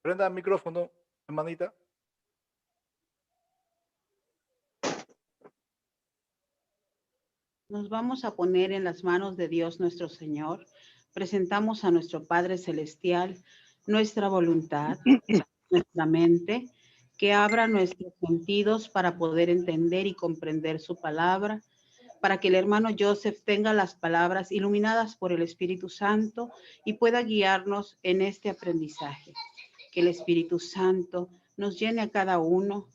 Prenda el micrófono, hermanita. Nos vamos a poner en las manos de Dios nuestro Señor. Presentamos a nuestro Padre Celestial nuestra voluntad, nuestra mente, que abra nuestros sentidos para poder entender y comprender su palabra, para que el hermano Joseph tenga las palabras iluminadas por el Espíritu Santo y pueda guiarnos en este aprendizaje. Que el Espíritu Santo nos llene a cada uno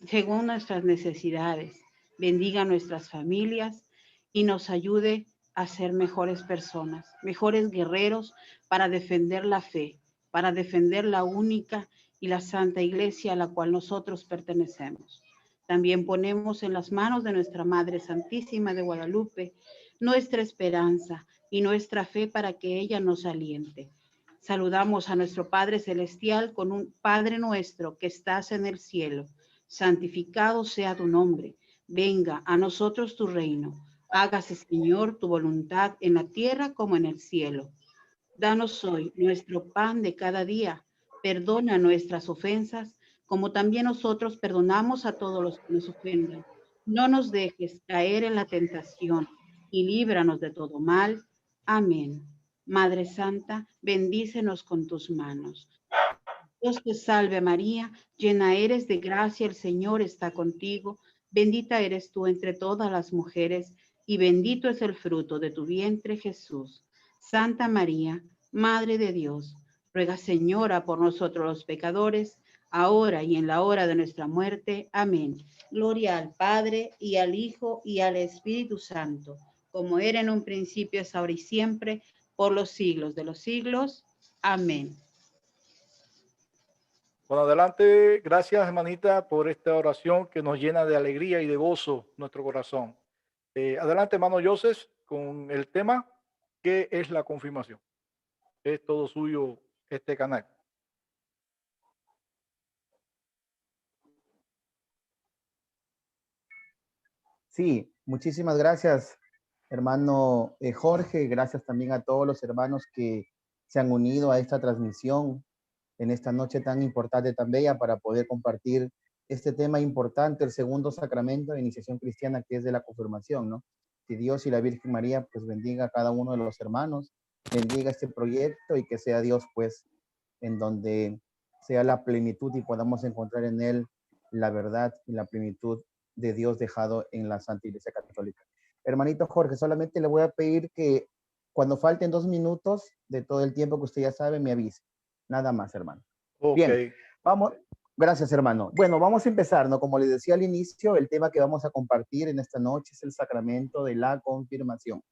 según nuestras necesidades, bendiga a nuestras familias y nos ayude a ser mejores personas, mejores guerreros para defender la fe, para defender la única y la santa iglesia a la cual nosotros pertenecemos. También ponemos en las manos de nuestra Madre Santísima de Guadalupe nuestra esperanza y nuestra fe para que ella nos aliente. Saludamos a nuestro Padre Celestial con un Padre nuestro que estás en el cielo. Santificado sea tu nombre. Venga a nosotros tu reino. Hágase, Señor, tu voluntad en la tierra como en el cielo. Danos hoy nuestro pan de cada día. Perdona nuestras ofensas, como también nosotros perdonamos a todos los que nos ofenden. No nos dejes caer en la tentación y líbranos de todo mal. Amén. Madre Santa, bendícenos con tus manos. Dios te salve María, llena eres de gracia, el Señor está contigo. Bendita eres tú entre todas las mujeres y bendito es el fruto de tu vientre, Jesús. Santa María, Madre de Dios, ruega, Señora, por nosotros los pecadores, ahora y en la hora de nuestra muerte. Amén. Gloria al Padre, y al Hijo, y al Espíritu Santo, como era en un principio, es ahora y siempre, por los siglos de los siglos. Amén. Bueno, adelante. Gracias, hermanita, por esta oración que nos llena de alegría y de gozo nuestro corazón. Adelante, hermano Joseph, con el tema, ¿qué es la confirmación? Es todo suyo este canal. Sí, muchísimas gracias, hermano Jorge. Gracias también a todos los hermanos que se han unido a esta transmisión en esta noche tan importante, tan bella, para poder compartir este tema importante, el segundo sacramento de iniciación cristiana, que es de la confirmación, ¿no? Que Dios y la Virgen María, pues, bendiga a cada uno de los hermanos, bendiga este proyecto y que sea Dios, pues, en donde sea la plenitud y podamos encontrar en él la verdad y la plenitud de Dios dejado en la Santa Iglesia Católica. Hermanito Jorge, solamente le voy a pedir que cuando falten 2 minutos de todo el tiempo que usted ya sabe, me avise. Nada más, hermano. Okay. Bien, vamos. Gracias, hermano. Bueno, vamos a empezar, ¿no? Como les decía al inicio, el tema que vamos a compartir en esta noche es el sacramento de la confirmación.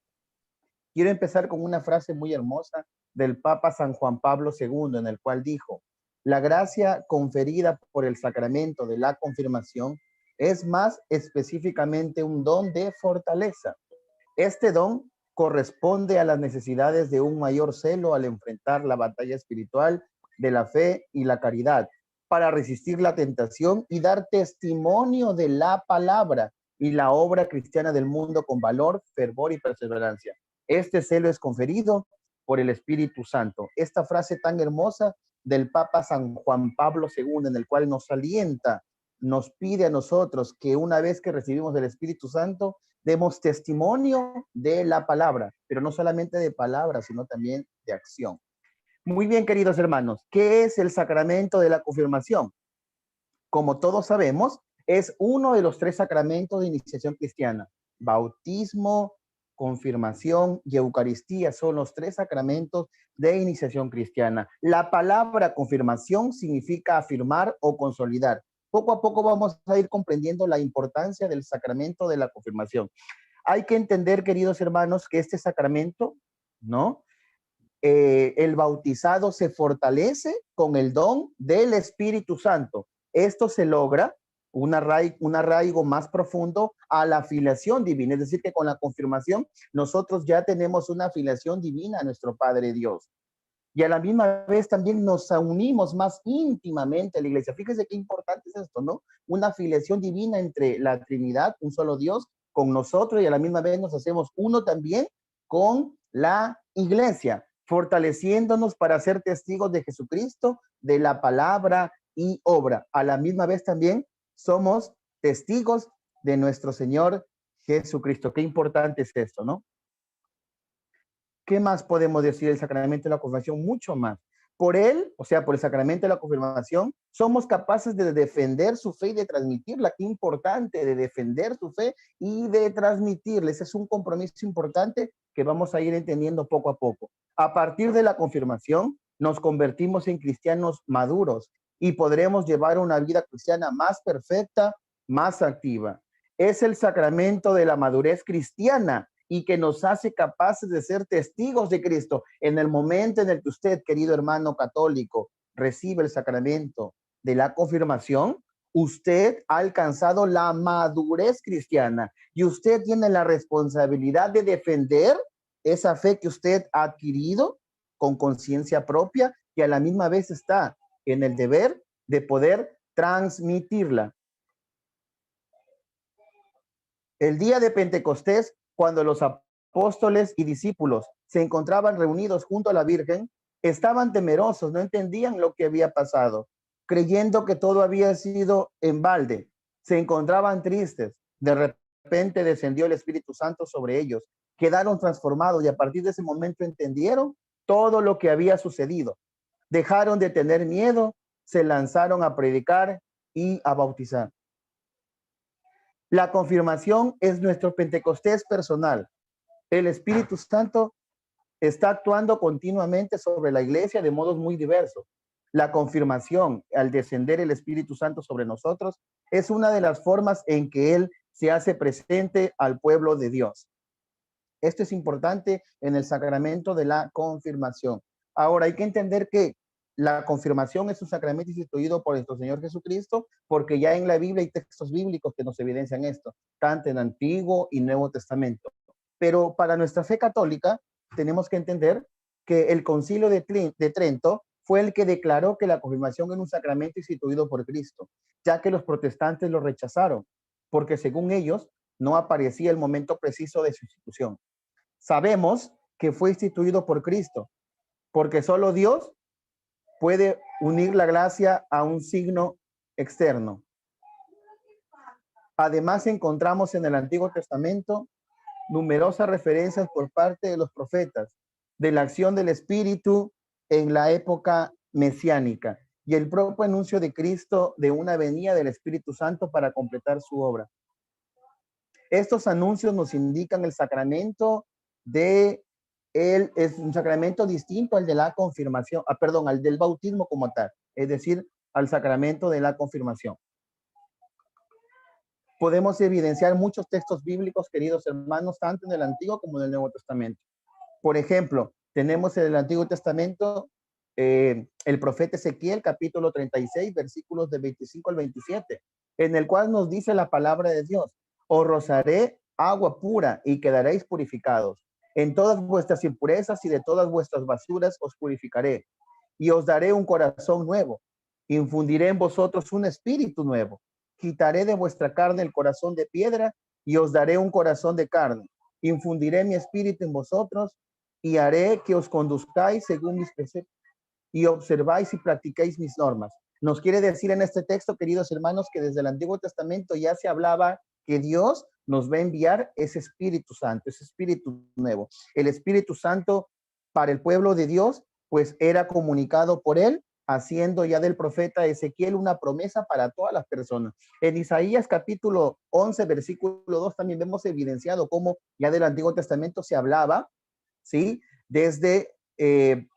Quiero empezar con una frase muy hermosa del Papa San Juan Pablo II, en el cual dijo: la gracia conferida por el sacramento de la confirmación es más específicamente un don de fortaleza. Este don corresponde a las necesidades de un mayor celo al enfrentar la batalla espiritual de la fe y la caridad, para resistir la tentación y dar testimonio de la palabra y la obra cristiana del mundo con valor, fervor y perseverancia. Este celo es conferido por el Espíritu Santo. Esta frase tan hermosa del Papa San Juan Pablo II, en el cual nos alienta, nos pide a nosotros que una vez que recibimos el Espíritu Santo, demos testimonio de la palabra, pero no solamente de palabra, sino también de acción. Muy bien, queridos hermanos, ¿qué es el sacramento de la confirmación? Como todos sabemos, es uno de los 3 sacramentos de iniciación cristiana. Bautismo, confirmación y Eucaristía son los 3 sacramentos de iniciación cristiana. La palabra confirmación significa afirmar o consolidar. Poco a poco vamos a ir comprendiendo la importancia del sacramento de la confirmación. Hay que entender, queridos hermanos, que este sacramento, ¿no? El bautizado se fortalece con el don del Espíritu Santo. Esto se logra un arraigo más profundo a la filiación divina, es decir, que con la confirmación nosotros ya tenemos una filiación divina a nuestro Padre Dios. Y a la misma vez también nos unimos más íntimamente a la iglesia. Fíjese qué importante es esto, ¿no? Una filiación divina entre la Trinidad, un solo Dios, con nosotros, y a la misma vez nos hacemos uno también con la iglesia. fortaleciéndonos para ser testigos de Jesucristo, de la palabra y obra. A la misma vez también somos testigos de nuestro Señor Jesucristo. Qué importante es esto, ¿no? ¿Qué más podemos decir del sacramento de la confirmación? Mucho más. Por él, o sea, por el sacramento de la confirmación, somos capaces de defender su fe y de transmitirla. Qué importante, de defender su fe y de transmitirla. Ese es un compromiso importante que vamos a ir entendiendo poco a poco. A partir de la confirmación, nos convertimos en cristianos maduros y podremos llevar una vida cristiana más perfecta, más activa. Es el sacramento de la madurez cristiana y que nos hace capaces de ser testigos de Cristo. En el momento en el que usted, querido hermano católico, recibe el sacramento de la confirmación, usted ha alcanzado la madurez cristiana y usted tiene la responsabilidad de defender esa fe que usted ha adquirido con conciencia propia y a la misma vez está en el deber de poder transmitirla. El día de Pentecostés, cuando los apóstoles y discípulos se encontraban reunidos junto a la Virgen, estaban temerosos, no entendían lo que había pasado, creyendo que todo había sido en balde. Se encontraban tristes. De repente descendió el Espíritu Santo sobre ellos. Quedaron transformados y a partir de ese momento entendieron todo lo que había sucedido. Dejaron de tener miedo, se lanzaron a predicar y a bautizar. La confirmación es nuestro Pentecostés personal. El Espíritu Santo está actuando continuamente sobre la iglesia de modos muy diversos. La confirmación, al descender el Espíritu Santo sobre nosotros, es una de las formas en que Él se hace presente al pueblo de Dios. Esto es importante en el sacramento de la confirmación. Ahora, hay que entender que la confirmación es un sacramento instituido por nuestro Señor Jesucristo, porque ya en la Biblia hay textos bíblicos que nos evidencian esto, tanto en Antiguo y Nuevo Testamento. Pero para nuestra fe católica, tenemos que entender que el Concilio de Trento fue el que declaró que la confirmación era un sacramento instituido por Cristo, ya que los protestantes lo rechazaron, porque según ellos no aparecía el momento preciso de su institución. Sabemos que fue instituido por Cristo, porque solo Dios puede unir la gracia a un signo externo. Además, encontramos en el Antiguo Testamento numerosas referencias por parte de los profetas de la acción del Espíritu en la época mesiánica y el propio anuncio de Cristo de una venida del Espíritu Santo para completar su obra. Estos anuncios nos indican el sacramento de él es un sacramento distinto al de la confirmación, al del bautismo como tal, es decir, al sacramento de la confirmación. Podemos evidenciar muchos textos bíblicos, queridos hermanos, tanto en el Antiguo como en el Nuevo Testamento. Por ejemplo, tenemos en el Antiguo Testamento el profeta Ezequiel, capítulo 36, versículos de 25 al 27, en el cual nos dice la palabra de Dios: os rociaré agua pura y quedaréis purificados. En todas vuestras impurezas y de todas vuestras basuras os purificaré, y os daré un corazón nuevo. Infundiré en vosotros un espíritu nuevo. Quitaré de vuestra carne el corazón de piedra y os daré un corazón de carne. Infundiré mi espíritu en vosotros y haré que os conduzcáis según mis preceptos y observáis y practicáis mis normas. Nos quiere decir en este texto, queridos hermanos, que desde el Antiguo Testamento ya se hablaba que Dios nos va a enviar ese Espíritu Santo, ese Espíritu nuevo. El Espíritu Santo para el pueblo de Dios, pues era comunicado por él, haciendo ya del profeta Ezequiel una promesa para todas las personas. En Isaías capítulo 11, versículo 2, también vemos evidenciado cómo ya del Antiguo Testamento se hablaba, ¿sí? Desde en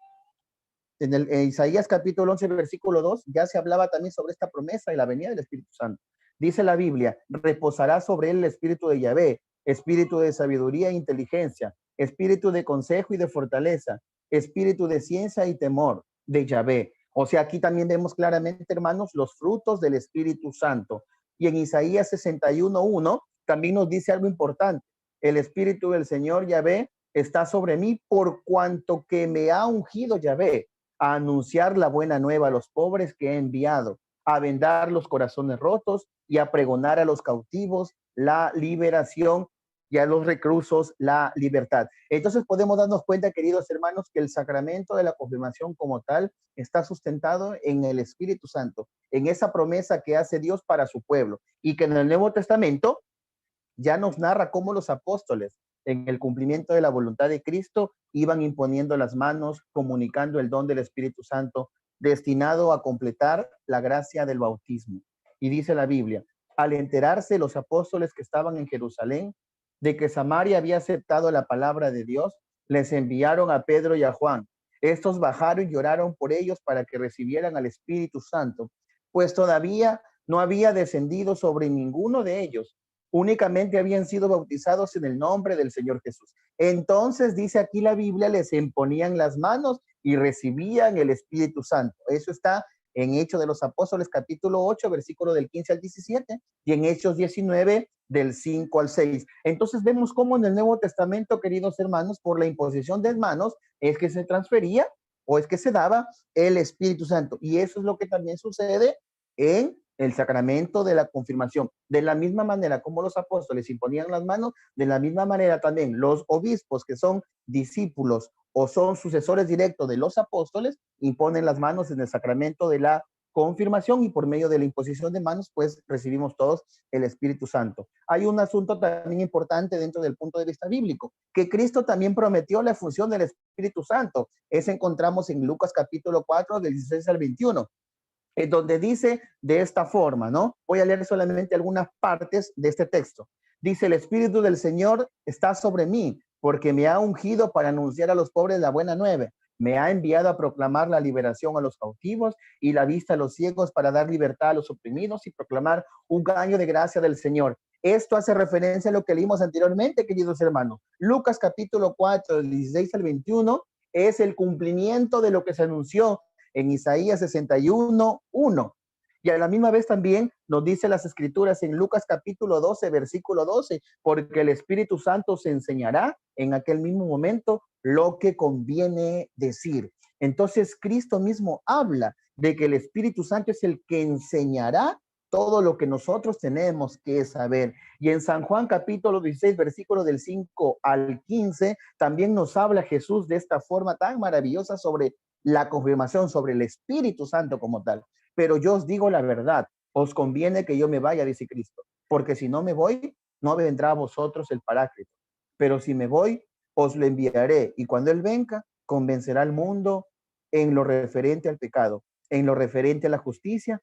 Isaías capítulo 11, versículo 2, ya se hablaba también sobre esta promesa y la venida del Espíritu Santo. Dice la Biblia: reposará sobre él el espíritu de Yahvé, espíritu de sabiduría e inteligencia, espíritu de consejo y de fortaleza, espíritu de ciencia y temor de Yahvé. O sea, aquí también vemos claramente, hermanos, los frutos del Espíritu Santo. Y en Isaías 61:1 también nos dice algo importante: el Espíritu del Señor Yahvé está sobre mí, por cuanto que me ha ungido Yahvé a anunciar la buena nueva a los pobres que he enviado, a vendar los corazones rotos y a pregonar a los cautivos la liberación y a los reclusos la libertad. Entonces podemos darnos cuenta, queridos hermanos, que el sacramento de la confirmación como tal está sustentado en el Espíritu Santo, en esa promesa que hace Dios para su pueblo, y que en el Nuevo Testamento ya nos narra cómo los apóstoles, en el cumplimiento de la voluntad de Cristo, iban imponiendo las manos, comunicando el don del Espíritu Santo, destinado a completar la gracia del bautismo. Y dice la Biblia, al enterarse los apóstoles que estaban en Jerusalén de que Samaria había aceptado la palabra de Dios, les enviaron a Pedro y a Juan. Estos bajaron y oraron por ellos para que recibieran al Espíritu Santo, pues todavía no había descendido sobre ninguno de ellos. Únicamente habían sido bautizados en el nombre del Señor Jesús. Entonces, dice aquí la Biblia, les imponían las manos y recibían el Espíritu Santo. Eso está en Hechos de los Apóstoles, capítulo 8, versículo del 15 al 17, y en Hechos 19, del 5 al 6. Entonces vemos cómo en el Nuevo Testamento, queridos hermanos, por la imposición de manos, es que se transfería o es que se daba el Espíritu Santo. Y eso es lo que también sucede en el sacramento de la confirmación. De la misma manera como los apóstoles imponían las manos, de la misma manera también los obispos, que son discípulos o son sucesores directos de los apóstoles, imponen las manos en el sacramento de la confirmación, y por medio de la imposición de manos, pues recibimos todos el Espíritu Santo. Hay un asunto también importante dentro del punto de vista bíblico, que Cristo también prometió la función del Espíritu Santo. Eso encontramos en Lucas capítulo 4, del 16 al 21. Donde dice de esta forma, ¿no? Voy a leer solamente algunas partes de este texto. Dice, el Espíritu del Señor está sobre mí, porque me ha ungido para anunciar a los pobres la buena nueva. Me ha enviado a proclamar la liberación a los cautivos y la vista a los ciegos, para dar libertad a los oprimidos y proclamar un año de gracia del Señor. Esto hace referencia a lo que leímos anteriormente, queridos hermanos. Lucas capítulo 4, del 16 al 21, es el cumplimiento de lo que se anunció en Isaías 61, 1. Y a la misma vez también nos dice las escrituras en Lucas capítulo 12, versículo 12, porque el Espíritu Santo se enseñará en aquel mismo momento lo que conviene decir. Entonces Cristo mismo habla de que el Espíritu Santo es el que enseñará todo lo que nosotros tenemos que saber. Y en San Juan capítulo 16, versículo del 5 al 15, también nos habla Jesús de esta forma tan maravillosa sobre la confirmación, sobre el Espíritu Santo como tal. Pero yo os digo la verdad, os conviene que yo me vaya, dice Cristo, porque si no me voy, no vendrá a vosotros el Paráclito. Pero si me voy, os lo enviaré, y cuando Él venga, convencerá al mundo en lo referente al pecado, en lo referente a la justicia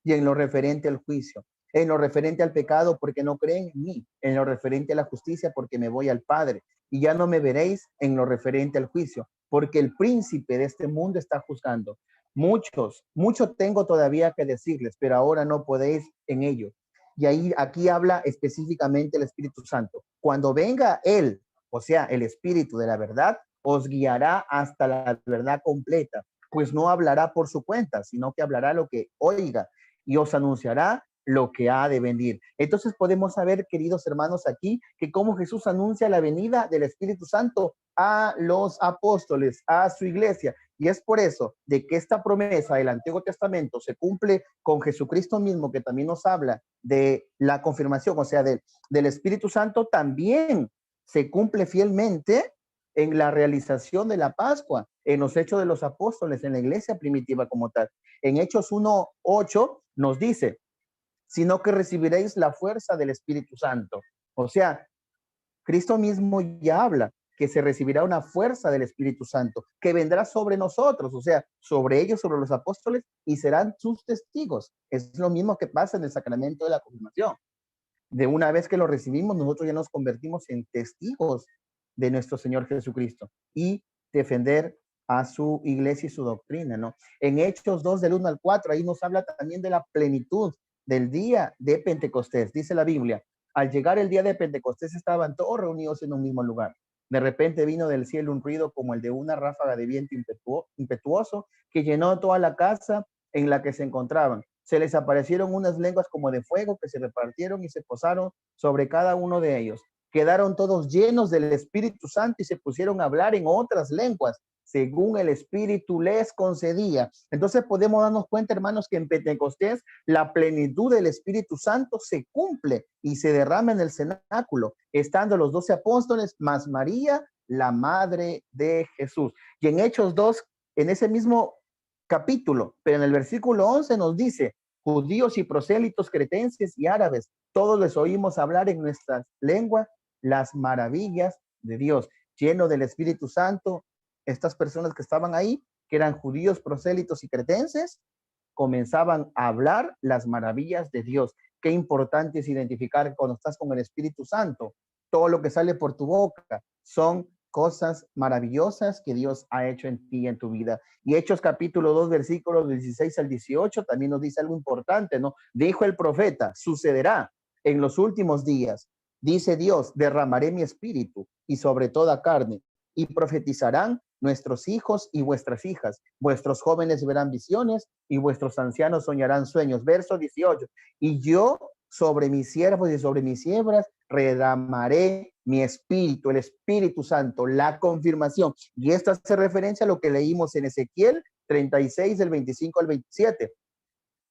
y en lo referente al juicio. En lo referente al pecado, porque no creen en mí. En lo referente a la justicia, porque me voy al Padre. Y ya no me veréis en lo referente al juicio, porque el príncipe de este mundo está juzgando. Mucho tengo todavía que decirles, pero ahora no podéis en ello. Y ahí, aquí habla específicamente el Espíritu Santo. Cuando venga Él, o sea, el Espíritu de la verdad, os guiará hasta la verdad completa, pues no hablará por su cuenta, sino que hablará lo que oiga y os anunciará lo que ha de venir. Entonces podemos saber, queridos hermanos, aquí que cómo Jesús anuncia la venida del Espíritu Santo a los apóstoles, a su iglesia. Y es por eso de que esta promesa del Antiguo Testamento se cumple con Jesucristo mismo, que también nos habla de la confirmación, o sea, del Espíritu Santo, también se cumple fielmente en la realización de la Pascua, en los Hechos de los Apóstoles, en la iglesia primitiva como tal. En Hechos 1:8 nos dice, sino que recibiréis la fuerza del Espíritu Santo. O sea, Cristo mismo ya habla que se recibirá una fuerza del Espíritu Santo, que vendrá sobre nosotros, o sea, sobre ellos, sobre los apóstoles, y serán sus testigos. Es lo mismo que pasa en el sacramento de la confirmación. De una vez que lo recibimos, nosotros ya nos convertimos en testigos de nuestro Señor Jesucristo y defender a su iglesia y su doctrina, ¿no? En Hechos 2, del 1 al 4, ahí nos habla también de la plenitud del día de Pentecostés. Dice la Biblia, al llegar el día de Pentecostés estaban todos reunidos en un mismo lugar. De repente vino del cielo un ruido como el de una ráfaga de viento impetuoso que llenó toda la casa en la que se encontraban. Se les aparecieron unas lenguas como de fuego que se repartieron y se posaron sobre cada uno de ellos. Quedaron todos llenos del Espíritu Santo y se pusieron a hablar en otras lenguas, según el Espíritu les concedía. Entonces podemos darnos cuenta, hermanos, que en Pentecostés la plenitud del Espíritu Santo se cumple y se derrama en el cenáculo, estando los 12 apóstoles más María, la madre de Jesús. Y en Hechos 2, en ese mismo capítulo, pero en el versículo 11 nos dice: judíos y prosélitos, cretenses y árabes, todos les oímos hablar en nuestra lengua las maravillas de Dios. Lleno del Espíritu Santo, estas personas que estaban ahí, que eran judíos, prosélitos y cretenses, comenzaban a hablar las maravillas de Dios. Qué importante es identificar cuando estás con el Espíritu Santo. Todo lo que sale por tu boca son cosas maravillosas que Dios ha hecho en ti y en tu vida. Y Hechos capítulo 2, versículos 16 al 18, también nos dice algo importante, ¿no? Dijo el profeta: sucederá en los últimos días, dice Dios, derramaré mi espíritu y sobre toda carne, y profetizarán nuestros hijos y vuestras hijas, vuestros jóvenes verán visiones y vuestros ancianos soñarán sueños. Verso 18, y yo sobre mis siervos y sobre mis siervas derramaré mi espíritu, el Espíritu Santo, la confirmación. Y esto hace referencia a lo que leímos en Ezequiel 36, del 25 al 27.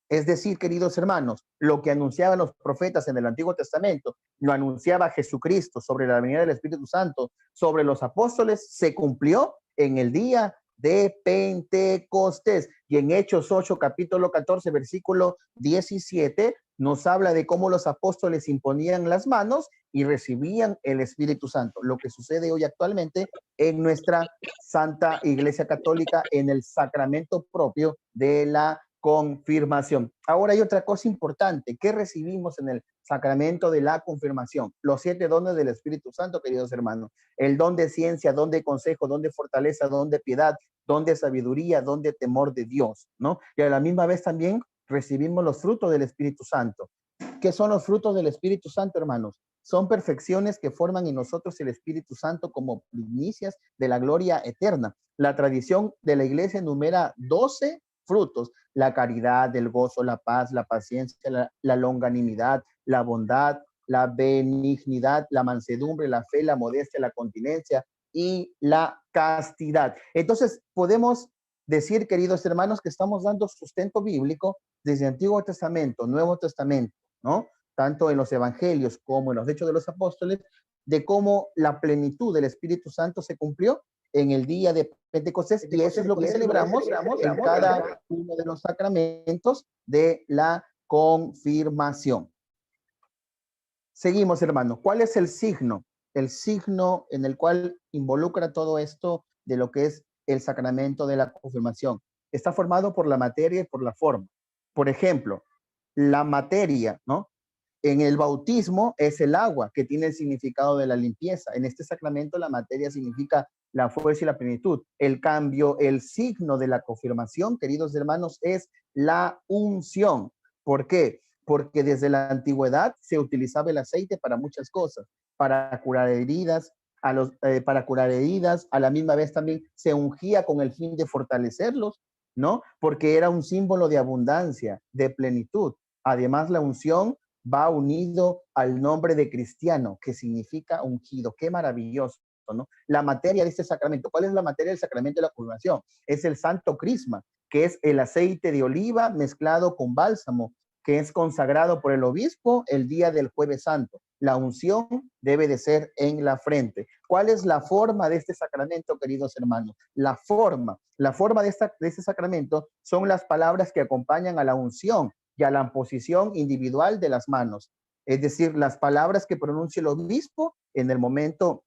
Es decir, queridos hermanos, lo que anunciaban los profetas en el Antiguo Testamento, lo anunciaba Jesucristo sobre la venida del Espíritu Santo, sobre los apóstoles, se cumplió en el día de Pentecostés. Y en Hechos 8, capítulo 14, versículo 17, nos habla de cómo los apóstoles imponían las manos y recibían el Espíritu Santo. Lo que sucede hoy actualmente en nuestra Santa Iglesia Católica en el sacramento propio de la confirmación. Ahora hay otra cosa importante. ¿Qué recibimos en el sacramento de la confirmación? Los 7 dones del Espíritu Santo, queridos hermanos. El don de ciencia, don de consejo, don de fortaleza, don de piedad, don de sabiduría, don de temor de Dios, ¿no? Y a la misma vez también recibimos los frutos del Espíritu Santo. ¿Qué son los frutos del Espíritu Santo, hermanos? Son perfecciones que forman en nosotros el Espíritu Santo como primicias de la gloria eterna. La tradición de la iglesia enumera 12 frutos: la caridad, el gozo, la paz, la paciencia, la longanimidad, la bondad, la benignidad, la mansedumbre, la fe, la modestia, la continencia y la castidad. Entonces, podemos decir, queridos hermanos, que estamos dando sustento bíblico desde Antiguo Testamento, Nuevo Testamento, ¿no? Tanto en los evangelios como en los Hechos de los Apóstoles, de cómo la plenitud del Espíritu Santo se cumplió en el día de Pentecostés, y eso es lo que celebramos en cada uno de los sacramentos de la confirmación. Seguimos, hermanos. ¿Cuál es el signo? El signo en el cual involucra todo esto de lo que es el sacramento de la confirmación. Está formado por la materia y por la forma. Por ejemplo, la materia, ¿no? En el bautismo es el agua, que tiene el significado de la limpieza. En este sacramento la materia significa la fuerza y la plenitud. El cambio, el signo de la confirmación, queridos hermanos, es la unción. ¿Por qué? Porque desde la antigüedad se utilizaba el aceite para muchas cosas, para curar heridas, a la misma vez también se ungía con el fin de fortalecerlos, ¿no? Porque era un símbolo de abundancia, de plenitud. Además, la unción va unido al nombre de cristiano, que significa ungido. Qué maravilloso, ¿no? La materia de este sacramento. ¿Cuál es la materia del sacramento de la confirmación? Es el santo crisma, que es el aceite de oliva mezclado con bálsamo, que es consagrado por el obispo el día del Jueves Santo. La unción debe de ser en la frente. ¿Cuál es la forma de este sacramento, queridos hermanos? La forma de este sacramento son las palabras que acompañan a la unción y a la imposición individual de las manos. Es decir, las palabras que pronuncia el obispo en el momento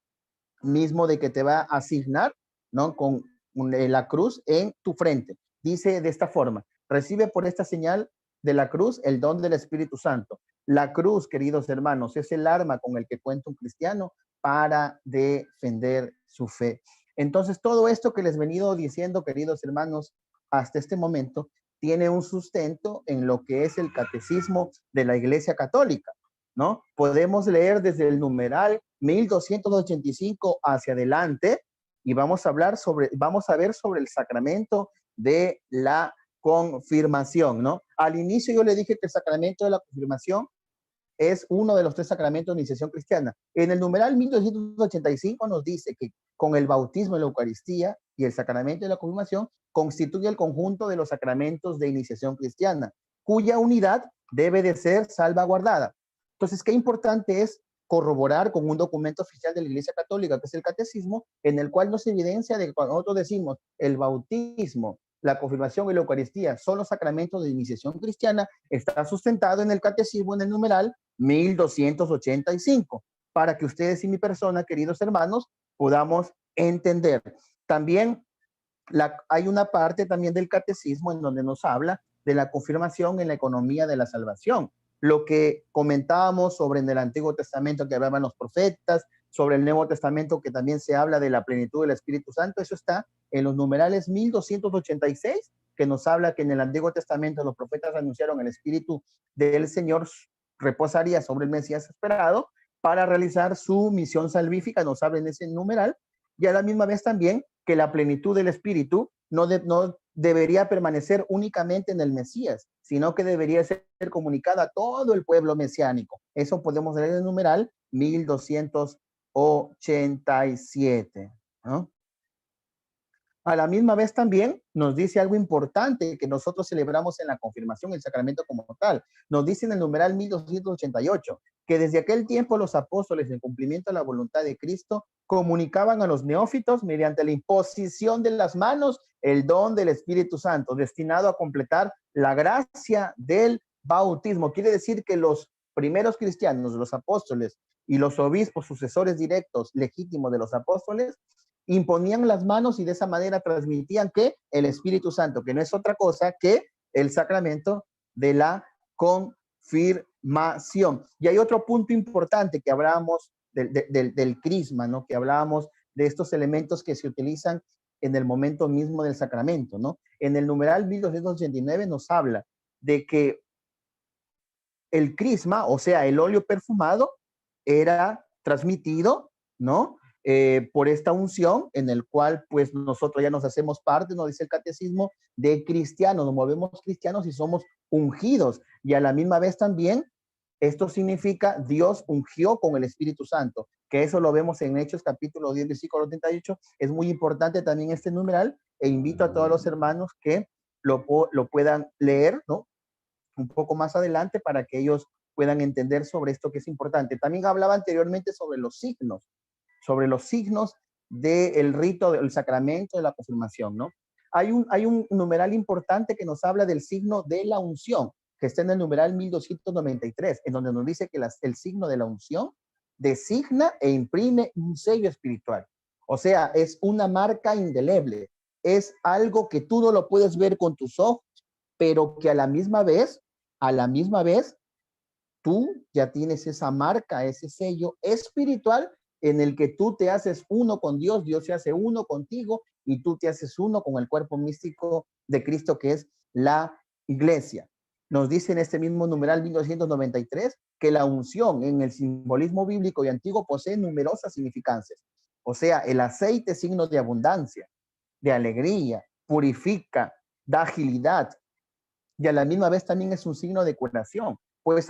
mismo de que te va a asignar, ¿no? Con la cruz en tu frente. Dice de esta forma: recibe por esta señal de la cruz el don del Espíritu Santo. La cruz, queridos hermanos, es el arma con el que cuenta un cristiano para defender su fe. Entonces, todo esto que les he venido diciendo, queridos hermanos, hasta este momento, tiene un sustento en lo que es el catecismo de la Iglesia Católica, ¿no? Podemos leer desde el numeral 1285 hacia adelante y vamos a ver sobre el sacramento de la confirmación, ¿no? Al inicio yo le dije que el sacramento de la confirmación es uno de los 3 sacramentos de iniciación cristiana. En el numeral 1285 nos dice que con el bautismo en la Eucaristía y el sacramento de la confirmación constituye el conjunto de los sacramentos de iniciación cristiana, cuya unidad debe de ser salvaguardada. Entonces, qué importante es corroborar con un documento oficial de la Iglesia Católica, que es el Catecismo, en el cual nos evidencia de que cuando nosotros decimos el bautismo, la confirmación y la Eucaristía son los sacramentos de iniciación cristiana, está sustentado en el Catecismo en el numeral 1285, para que ustedes y mi persona, queridos hermanos, podamos entender. También hay una parte también del Catecismo en donde nos habla de la confirmación en la economía de la salvación. Lo que comentábamos sobre en el Antiguo Testamento que hablaban los profetas, sobre el Nuevo Testamento que también se habla de la plenitud del Espíritu Santo, eso está en los numerales 1286, que nos habla que en el Antiguo Testamento los profetas anunciaron el Espíritu del Señor reposaría sobre el Mesías esperado para realizar su misión salvífica, nos habla en ese numeral, y a la misma vez también que la plenitud del Espíritu no debería permanecer únicamente en el Mesías, sino que debería ser comunicada a todo el pueblo mesiánico. Eso podemos leer en el numeral 1287, ¿no? A la misma vez también nos dice algo importante que nosotros celebramos en la confirmación, el sacramento como tal. Nos dice en el numeral 1288 que desde aquel tiempo los apóstoles, en cumplimiento de la voluntad de Cristo, comunicaban a los neófitos mediante la imposición de las manos el don del Espíritu Santo, destinado a completar la gracia del bautismo. Quiere decir que los primeros cristianos, los apóstoles y los obispos, sucesores directos legítimos de los apóstoles, imponían las manos y de esa manera transmitían que el Espíritu Santo, que no es otra cosa que el sacramento de la confirmación. Y hay otro punto importante que hablábamos del crisma, ¿no? Que hablábamos de estos elementos que se utilizan en el momento mismo del sacramento, ¿no? En el numeral 1289 nos habla de que el crisma, o sea, el óleo perfumado, era transmitido, ¿no? Por esta unción en el cual pues nosotros ya nos hacemos parte, nos dice el catecismo, de cristianos, nos movemos cristianos y somos ungidos. Y a la misma vez también esto significa Dios ungió con el Espíritu Santo, que eso lo vemos en Hechos capítulo 10, versículo 38. Es muy importante también este numeral e invito a todos los hermanos que lo puedan leer, ¿no? Un poco más adelante para que ellos puedan entender sobre esto que es importante. También hablaba anteriormente sobre los signos del rito del sacramento de la confirmación, ¿no? Hay un numeral importante que nos habla del signo de la unción, que está en el numeral 1293, en donde nos dice que el signo de la unción designa e imprime un sello espiritual. O sea, es una marca indeleble, es algo que tú no lo puedes ver con tus ojos, pero que a la misma vez, tú ya tienes esa marca, ese sello espiritual en el que tú te haces uno con Dios, Dios se hace uno contigo y tú te haces uno con el cuerpo místico de Cristo que es la iglesia. Nos dice en este mismo numeral 1293 que la unción en el simbolismo bíblico y antiguo posee numerosas significancias. O sea, el aceite es signo de abundancia, de alegría, purifica, da agilidad y a la misma vez también es un signo de curación, pues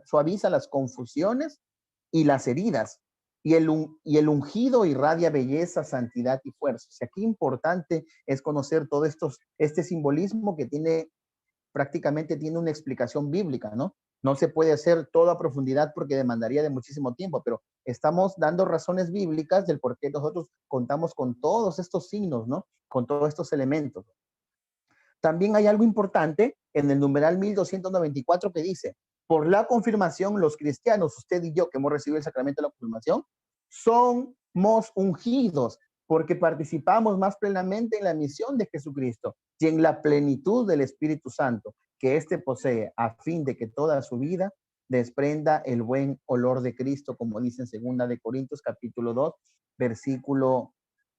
suaviza las confusiones y las heridas. Y el ungido irradia belleza, santidad y fuerza. O sea, qué importante es conocer todo este simbolismo que prácticamente tiene una explicación bíblica, ¿no? No se puede hacer todo a profundidad porque demandaría de muchísimo tiempo, pero estamos dando razones bíblicas del por qué nosotros contamos con todos estos signos, ¿no? Con todos estos elementos. También hay algo importante en el numeral 1294 que dice, por la confirmación, los cristianos, usted y yo que hemos recibido el sacramento de la confirmación, somos ungidos porque participamos más plenamente en la misión de Jesucristo y en la plenitud del Espíritu Santo que éste posee, a fin de que toda su vida desprenda el buen olor de Cristo, como dice en 2 de Corintios capítulo 2, versículo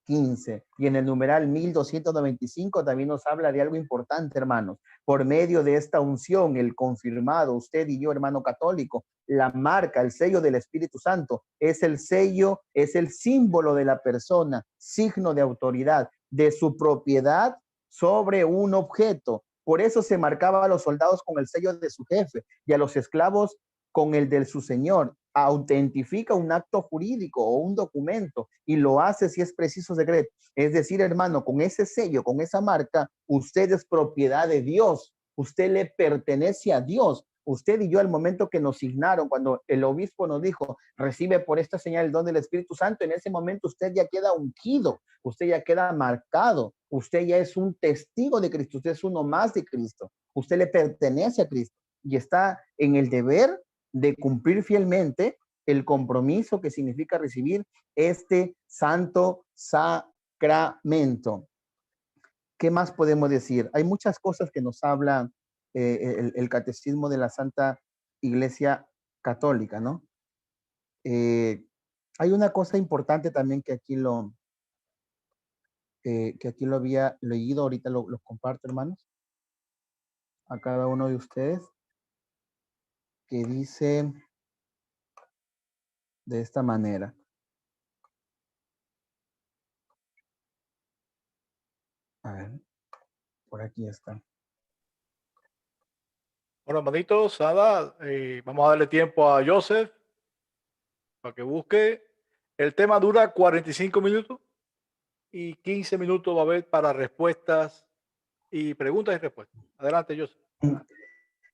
15. Y en el numeral 1295 también nos habla de algo importante, hermanos. Por medio de esta unción, el confirmado, usted y yo, hermano católico, la marca, el sello del Espíritu Santo, es el sello, es el símbolo de la persona, signo de autoridad, de su propiedad sobre un objeto. Por eso se marcaba a los soldados con el sello de su jefe y a los esclavos con el de su señor. autentifica un acto jurídico o un documento y lo hace si es preciso secreto. Es decir, hermano, con ese sello, con esa marca, usted es propiedad de Dios, usted le pertenece a Dios. Usted y yo, al momento que nos signaron, cuando el obispo nos dijo, recibe por esta señal el don del Espíritu Santo, en ese momento usted ya queda ungido, usted ya queda marcado, usted ya es un testigo de Cristo, usted es uno más de Cristo, usted le pertenece a Cristo y está en el deber de cumplir fielmente el compromiso que significa recibir este santo sacramento. ¿Qué más podemos decir? Hay muchas cosas que nos habla el catecismo de la Santa Iglesia Católica, ¿no? Hay una cosa importante también que aquí lo había leído, ahorita lo comparto, hermanos, a cada uno de ustedes, que dice de esta manera. A ver, por aquí está. Bueno, hermanitos, nada, vamos a darle tiempo a Joseph para que busque. El tema dura 45 minutos y 15 minutos va a haber para respuestas y preguntas y respuestas. Adelante, Joseph.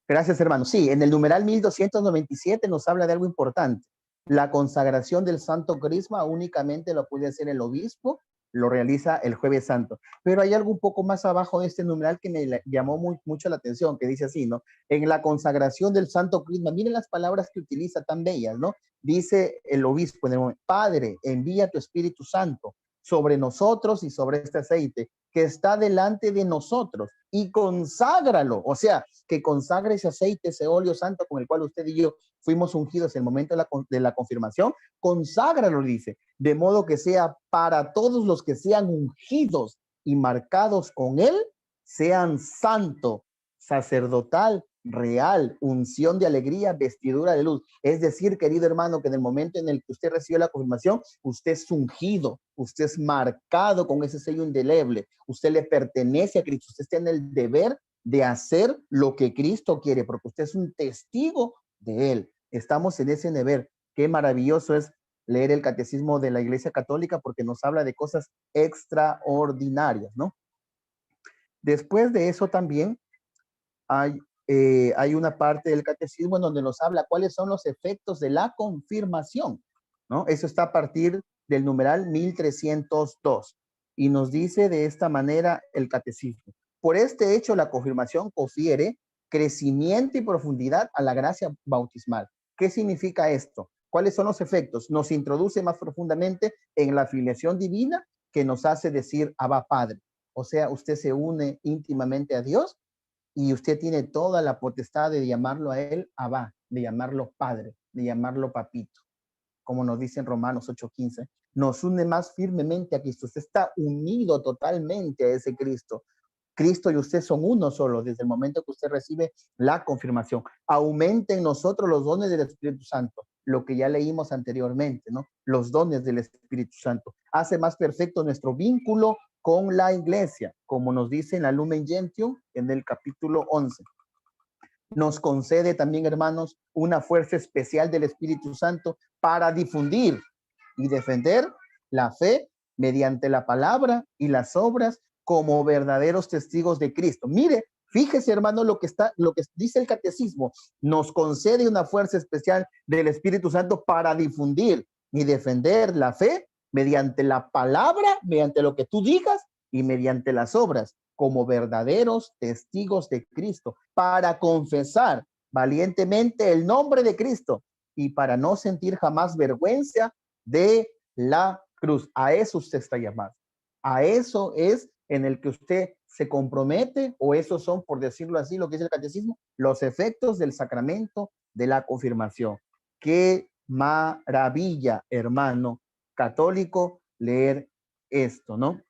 Gracias, hermano. Sí, en el numeral 1297 nos habla de algo importante. La consagración del Santo Crisma únicamente lo puede hacer el obispo, lo realiza el Jueves Santo. Pero hay algo un poco más abajo de este numeral que me llamó mucho la atención, que dice así, ¿no? En la consagración del Santo Crisma, miren las palabras que utiliza tan bellas, ¿no? Dice el obispo en el momento, Padre, envía tu Espíritu Santo sobre nosotros y sobre este aceite que está delante de nosotros y conságralo, o sea, que consagre ese aceite, ese óleo santo con el cual usted y yo fuimos ungidos en el momento de la confirmación, conságralo, dice, de modo que sea para todos los que sean ungidos y marcados con él, sean santo, sacerdotal, real, unción de alegría, vestidura de luz. Es decir, querido hermano, que en el momento en el que usted recibe la confirmación, usted es ungido, usted es marcado con ese sello indeleble, usted le pertenece a Cristo, usted está en el deber de hacer lo que Cristo quiere, porque usted es un testigo de él. Estamos en ese deber. Qué maravilloso es leer el catecismo de la Iglesia Católica porque nos habla de cosas extraordinarias, ¿no? Después de eso también hay una parte del catecismo en donde nos habla cuáles son los efectos de la confirmación, ¿no? Eso está a partir del numeral 1302 y nos dice de esta manera el catecismo. Por este hecho, la confirmación confiere crecimiento y profundidad a la gracia bautismal. ¿Qué significa esto? ¿Cuáles son los efectos? Nos introduce más profundamente en la filiación divina que nos hace decir Abba Padre. O sea, usted se une íntimamente a Dios y usted tiene toda la potestad de llamarlo a él Abba, de llamarlo Padre, de llamarlo Papito, como nos dice en Romanos 8:15. Nos une más firmemente a Cristo. Usted está unido totalmente a ese Cristo. Cristo y usted son uno solo desde el momento que usted recibe la confirmación. Aumenta en nosotros los dones del Espíritu Santo, lo que ya leímos anteriormente, ¿no? Los dones del Espíritu Santo. Hace más perfecto nuestro vínculo con la iglesia, como nos dice en la Lumen Gentium en el capítulo 11. Nos concede también, hermanos, una fuerza especial del Espíritu Santo para difundir y defender la fe mediante la palabra y las obras como verdaderos testigos de Cristo. Mire, fíjese, hermano, lo que dice el catecismo. Nos concede una fuerza especial del Espíritu Santo para difundir y defender la fe mediante la palabra, mediante lo que tú digas y mediante las obras como verdaderos testigos de Cristo, para confesar valientemente el nombre de Cristo y para no sentir jamás vergüenza de la cruz. A eso usted está llamado. A eso es en el que usted se compromete, o esos son, por decirlo así, lo que dice el catecismo, los efectos del sacramento de la confirmación. Qué maravilla, hermano católico, leer esto, ¿no?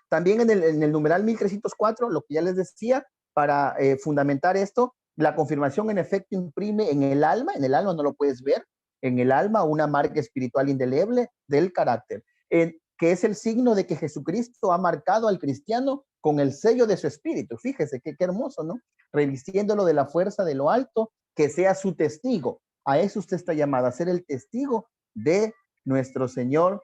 También en el numeral 1304, lo que ya les decía, para fundamentar esto, la confirmación en efecto imprime en el alma no lo puedes ver, en el alma una marca espiritual indeleble del carácter, que es el signo de que Jesucristo ha marcado al cristiano con el sello de su espíritu. Fíjese qué hermoso, ¿no? Revistiéndolo de la fuerza de lo alto, que sea su testigo. A eso usted está llamado, a ser el testigo de nuestro Señor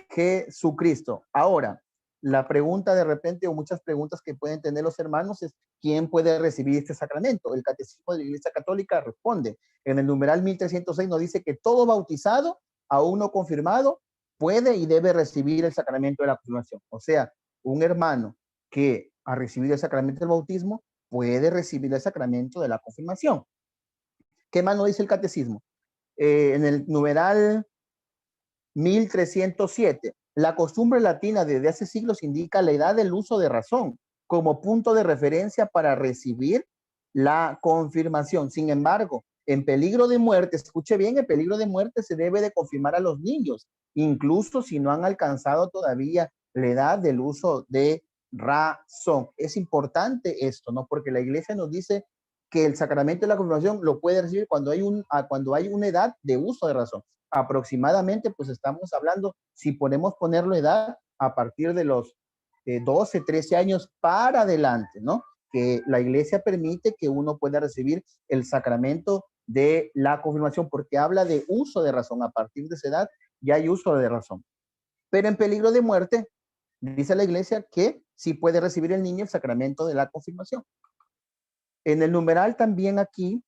Jesucristo. Ahora, la pregunta de repente, o muchas preguntas que pueden tener los hermanos es, ¿quién puede recibir este sacramento? El Catecismo de la Iglesia Católica responde, en el numeral 1306 nos dice que todo bautizado, aún no confirmado, puede y debe recibir el sacramento de la confirmación. O sea, un hermano que ha recibido el sacramento del bautismo puede recibir el sacramento de la confirmación. ¿Qué más nos dice el Catecismo? En el numeral 1307, la costumbre latina desde hace siglos indica la edad del uso de razón como punto de referencia para recibir la confirmación. Sin embargo, en peligro de muerte, escuche bien, en peligro de muerte se debe de confirmar a los niños, incluso si no han alcanzado todavía la edad del uso de razón. Es importante esto, ¿no? Porque la iglesia nos dice que el sacramento de la confirmación lo puede recibir cuando hay una edad de uso de razón. Aproximadamente, pues estamos hablando, si podemos ponerlo edad, a partir de los 12, 13 años para adelante, ¿no? Que la iglesia permite que uno pueda recibir el sacramento de la confirmación, porque habla de uso de razón. A partir de esa edad ya hay uso de razón. Pero en peligro de muerte, dice la iglesia que sí puede recibir el niño el sacramento de la confirmación. En el numeral también aquí,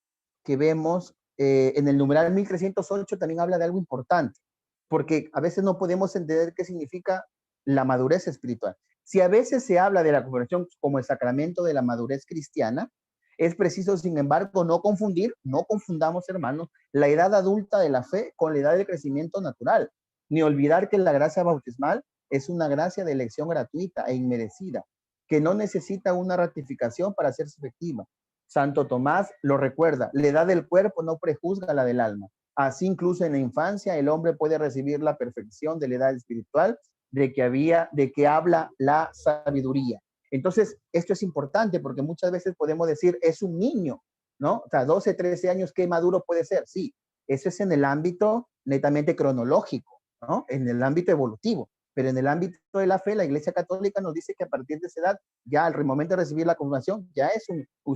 que vemos, en el numeral 1308 también habla de algo importante, porque a veces no podemos entender qué significa la madurez espiritual. Si a veces se habla de la confirmación como el sacramento de la madurez cristiana, es preciso, sin embargo, no confundamos, hermanos, la edad adulta de la fe con la edad del crecimiento natural, ni olvidar que la gracia bautismal es una gracia de elección gratuita e inmerecida, que no necesita una ratificación para hacerse efectiva. Santo Tomás lo recuerda, la edad del cuerpo no prejuzga la del alma. Así incluso en la infancia el hombre puede recibir la perfección de la edad espiritual de que habla la sabiduría. Entonces, esto es importante porque muchas veces podemos decir, es un niño, ¿no? O sea, 12, 13 años, ¿qué maduro puede ser? Sí, eso es en el ámbito netamente cronológico, ¿no? En el ámbito evolutivo. Pero en el ámbito de la fe, la Iglesia Católica nos dice que a partir de esa edad, ya al momento de recibir la confirmación, ya es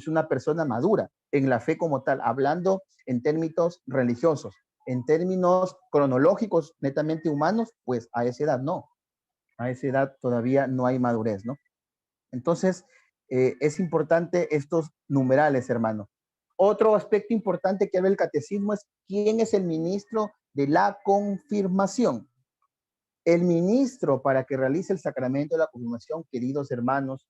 una persona madura en la fe como tal, hablando en términos religiosos. En términos cronológicos, netamente humanos, pues a esa edad no. A esa edad todavía no hay madurez, ¿no? Entonces, es importante estos numerales, hermano. Otro aspecto importante que ve el catecismo es quién es el ministro de la confirmación. El ministro para que realice el sacramento de la confirmación, queridos hermanos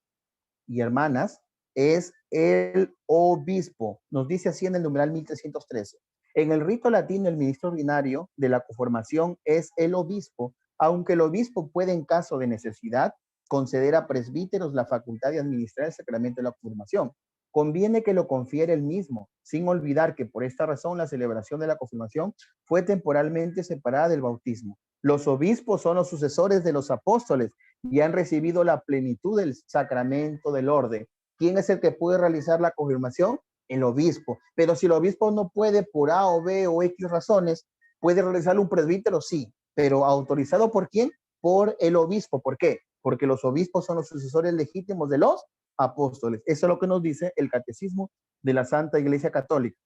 y hermanas, es el obispo. Nos dice así en el numeral 1313. En el rito latino, el ministro ordinario de la confirmación es el obispo, aunque el obispo puede, en caso de necesidad, conceder a presbíteros la facultad de administrar el sacramento de la confirmación. Conviene que lo confiere él mismo, sin olvidar que por esta razón la celebración de la confirmación fue temporalmente separada del bautismo. Los obispos son los sucesores de los apóstoles y han recibido la plenitud del sacramento del orden. ¿Quién es el que puede realizar la confirmación? El obispo. Pero si el obispo no puede por A o B o X razones, ¿puede realizarlo un presbítero? Sí. ¿Pero autorizado por quién? Por el obispo. ¿Por qué? Porque los obispos son los sucesores legítimos de los apóstoles. Eso es lo que nos dice el Catecismo de la Santa Iglesia Católica.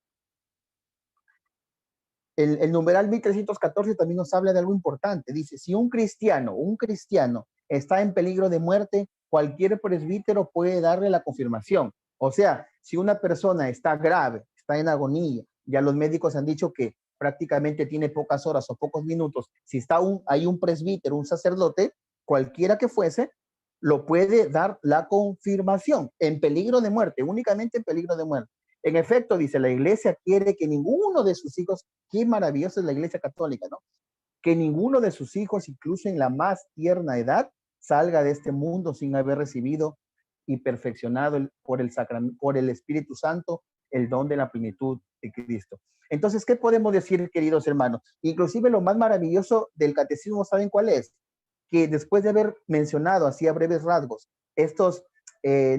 El numeral 1314 también nos habla de algo importante. Dice, si un cristiano está en peligro de muerte, cualquier presbítero puede darle la confirmación. O sea, si una persona está grave, está en agonía, ya los médicos han dicho que prácticamente tiene pocas horas o pocos minutos, si hay un presbítero, un sacerdote, cualquiera que fuese, lo puede dar la confirmación en peligro de muerte, únicamente en peligro de muerte. En efecto, dice, la iglesia quiere que ninguno de sus hijos, qué maravillosa es la iglesia católica, ¿no? Que ninguno de sus hijos, incluso en la más tierna edad, salga de este mundo sin haber recibido y perfeccionado por el Espíritu Santo el don de la plenitud de Cristo. Entonces, ¿qué podemos decir, queridos hermanos? Inclusive lo más maravilloso del catecismo, ¿saben cuál es? Que después de haber mencionado así a breves rasgos estos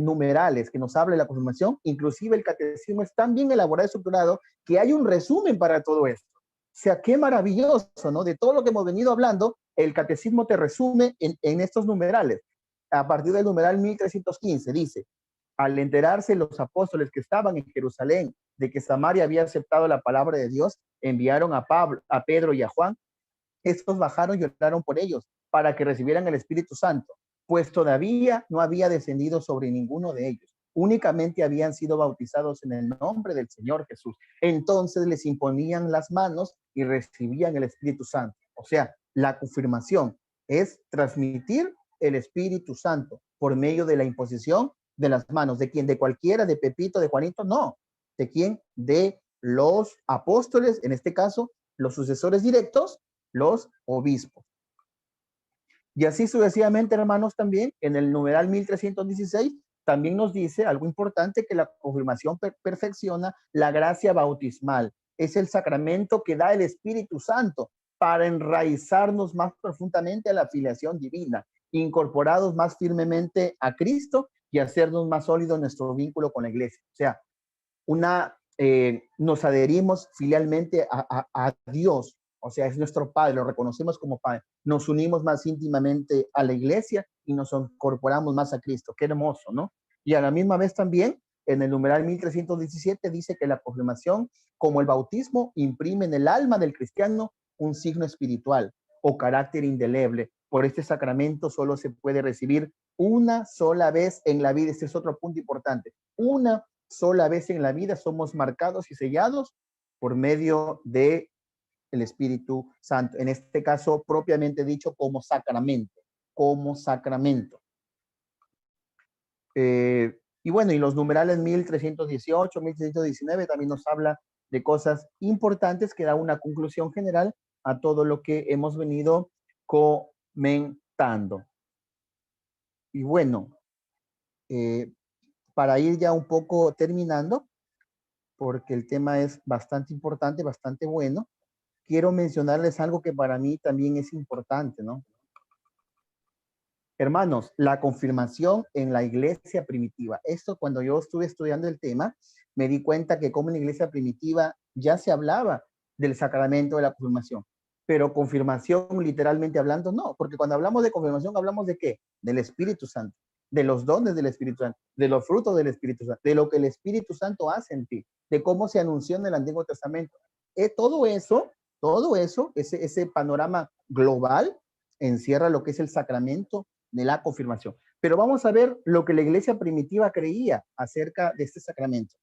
numerales que nos habla de la confirmación, inclusive el catecismo es tan bien elaborado y estructurado que hay un resumen para todo esto. O sea, qué maravilloso, ¿no? De todo lo que hemos venido hablando, el catecismo te resume en estos numerales. A partir del numeral 1315 dice, al enterarse los apóstoles que estaban en Jerusalén de que Samaria había aceptado la palabra de Dios, enviaron a Pablo, a Pedro y a Juan. Estos bajaron y oraron por ellos para que recibieran el Espíritu Santo, pues todavía no había descendido sobre ninguno de ellos. Únicamente habían sido bautizados en el nombre del Señor Jesús. Entonces les imponían las manos y recibían el Espíritu Santo. O sea, la confirmación es transmitir el Espíritu Santo por medio de la imposición de las manos. ¿De quién? ¿De cualquiera? ¿De Pepito? ¿De Juanito? No. ¿De quién? De los apóstoles, en este caso, los sucesores directos, los obispos. Y así sucesivamente, hermanos, también en el numeral 1316 también nos dice algo importante, que la confirmación perfecciona la gracia bautismal. Es el sacramento que da el Espíritu Santo para enraizarnos más profundamente a la filiación divina, incorporados más firmemente a Cristo y hacernos más sólido nuestro vínculo con la iglesia. O sea, nos adherimos filialmente a Dios. O sea, es nuestro Padre, lo reconocemos como Padre. Nos unimos más íntimamente a la iglesia y nos incorporamos más a Cristo. Qué hermoso, ¿no? Y a la misma vez también, en el numeral 1317 dice que la confirmación, como el bautismo, imprime en el alma del cristiano un signo espiritual o carácter indeleble. Por este sacramento solo se puede recibir una sola vez en la vida. Este es otro punto importante. Una sola vez en la vida somos marcados y sellados por medio de el Espíritu Santo, en este caso propiamente dicho como sacramento, como sacramento. Y bueno, y los numerales 1318, 1319 también nos habla de cosas importantes que da una conclusión general a todo lo que hemos venido comentando. Y bueno, para ir ya un poco terminando, porque el tema es bastante importante, bastante bueno, quiero mencionarles algo que para mí también es importante, ¿no? Hermanos, la confirmación en la iglesia primitiva. Esto, cuando yo estuve estudiando el tema, me di cuenta que como en la iglesia primitiva ya se hablaba del sacramento de la confirmación, pero confirmación literalmente hablando no, porque cuando hablamos de confirmación hablamos de ¿qué? Del Espíritu Santo, de los dones del Espíritu Santo, de los frutos del Espíritu Santo, de lo que el Espíritu Santo hace en ti, de cómo se anunció en el Antiguo Testamento. Todo eso, ese panorama global encierra lo que es el sacramento de la confirmación. Pero vamos a ver lo que la iglesia primitiva creía acerca de este sacramento.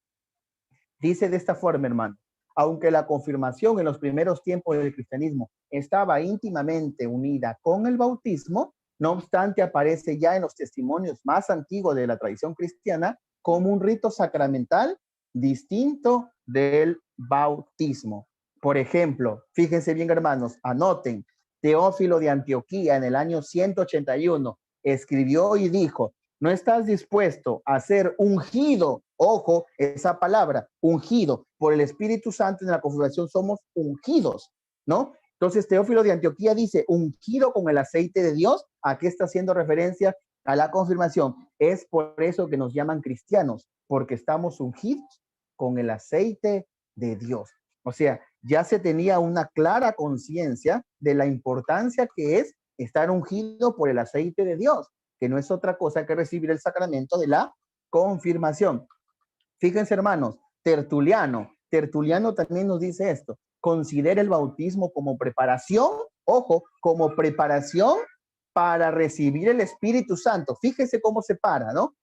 Dice de esta forma, hermano: aunque la confirmación en los primeros tiempos del cristianismo estaba íntimamente unida con el bautismo, no obstante aparece ya en los testimonios más antiguos de la tradición cristiana como un rito sacramental distinto del bautismo. Por ejemplo, fíjense bien, hermanos, anoten, Teófilo de Antioquía en el año 181 escribió y dijo: ¿no estás dispuesto a ser ungido? Ojo, esa palabra, ungido por el Espíritu Santo. En la confirmación somos ungidos, ¿no? Entonces Teófilo de Antioquía dice, ungido con el aceite de Dios. ¿A qué está haciendo referencia? A la confirmación. Es por eso que nos llaman cristianos, porque estamos ungidos con el aceite de Dios. O sea, ya se tenía una clara conciencia de la importancia que es estar ungido por el aceite de Dios, que no es otra cosa que recibir el sacramento de la confirmación. Fíjense, hermanos, Tertuliano también nos dice esto: considera el bautismo como preparación, ojo, como preparación para recibir el Espíritu Santo. Fíjense cómo se para, ¿no?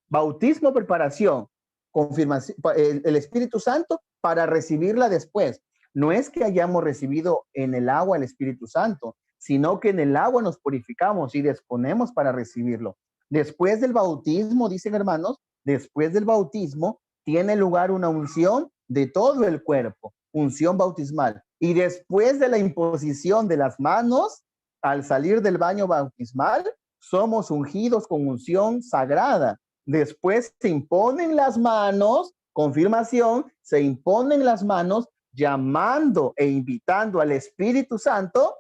Bautismo, preparación, confirmación, el Espíritu Santo para recibirla después. No es que hayamos recibido en el agua el Espíritu Santo, sino que en el agua nos purificamos y disponemos para recibirlo. Después del bautismo, dicen hermanos, después del bautismo tiene lugar una unción de todo el cuerpo, unción bautismal. Y después de la imposición de las manos, al salir del baño bautismal, somos ungidos con unción sagrada. Después se imponen las manos, confirmación, se imponen las manos llamando e invitando al Espíritu Santo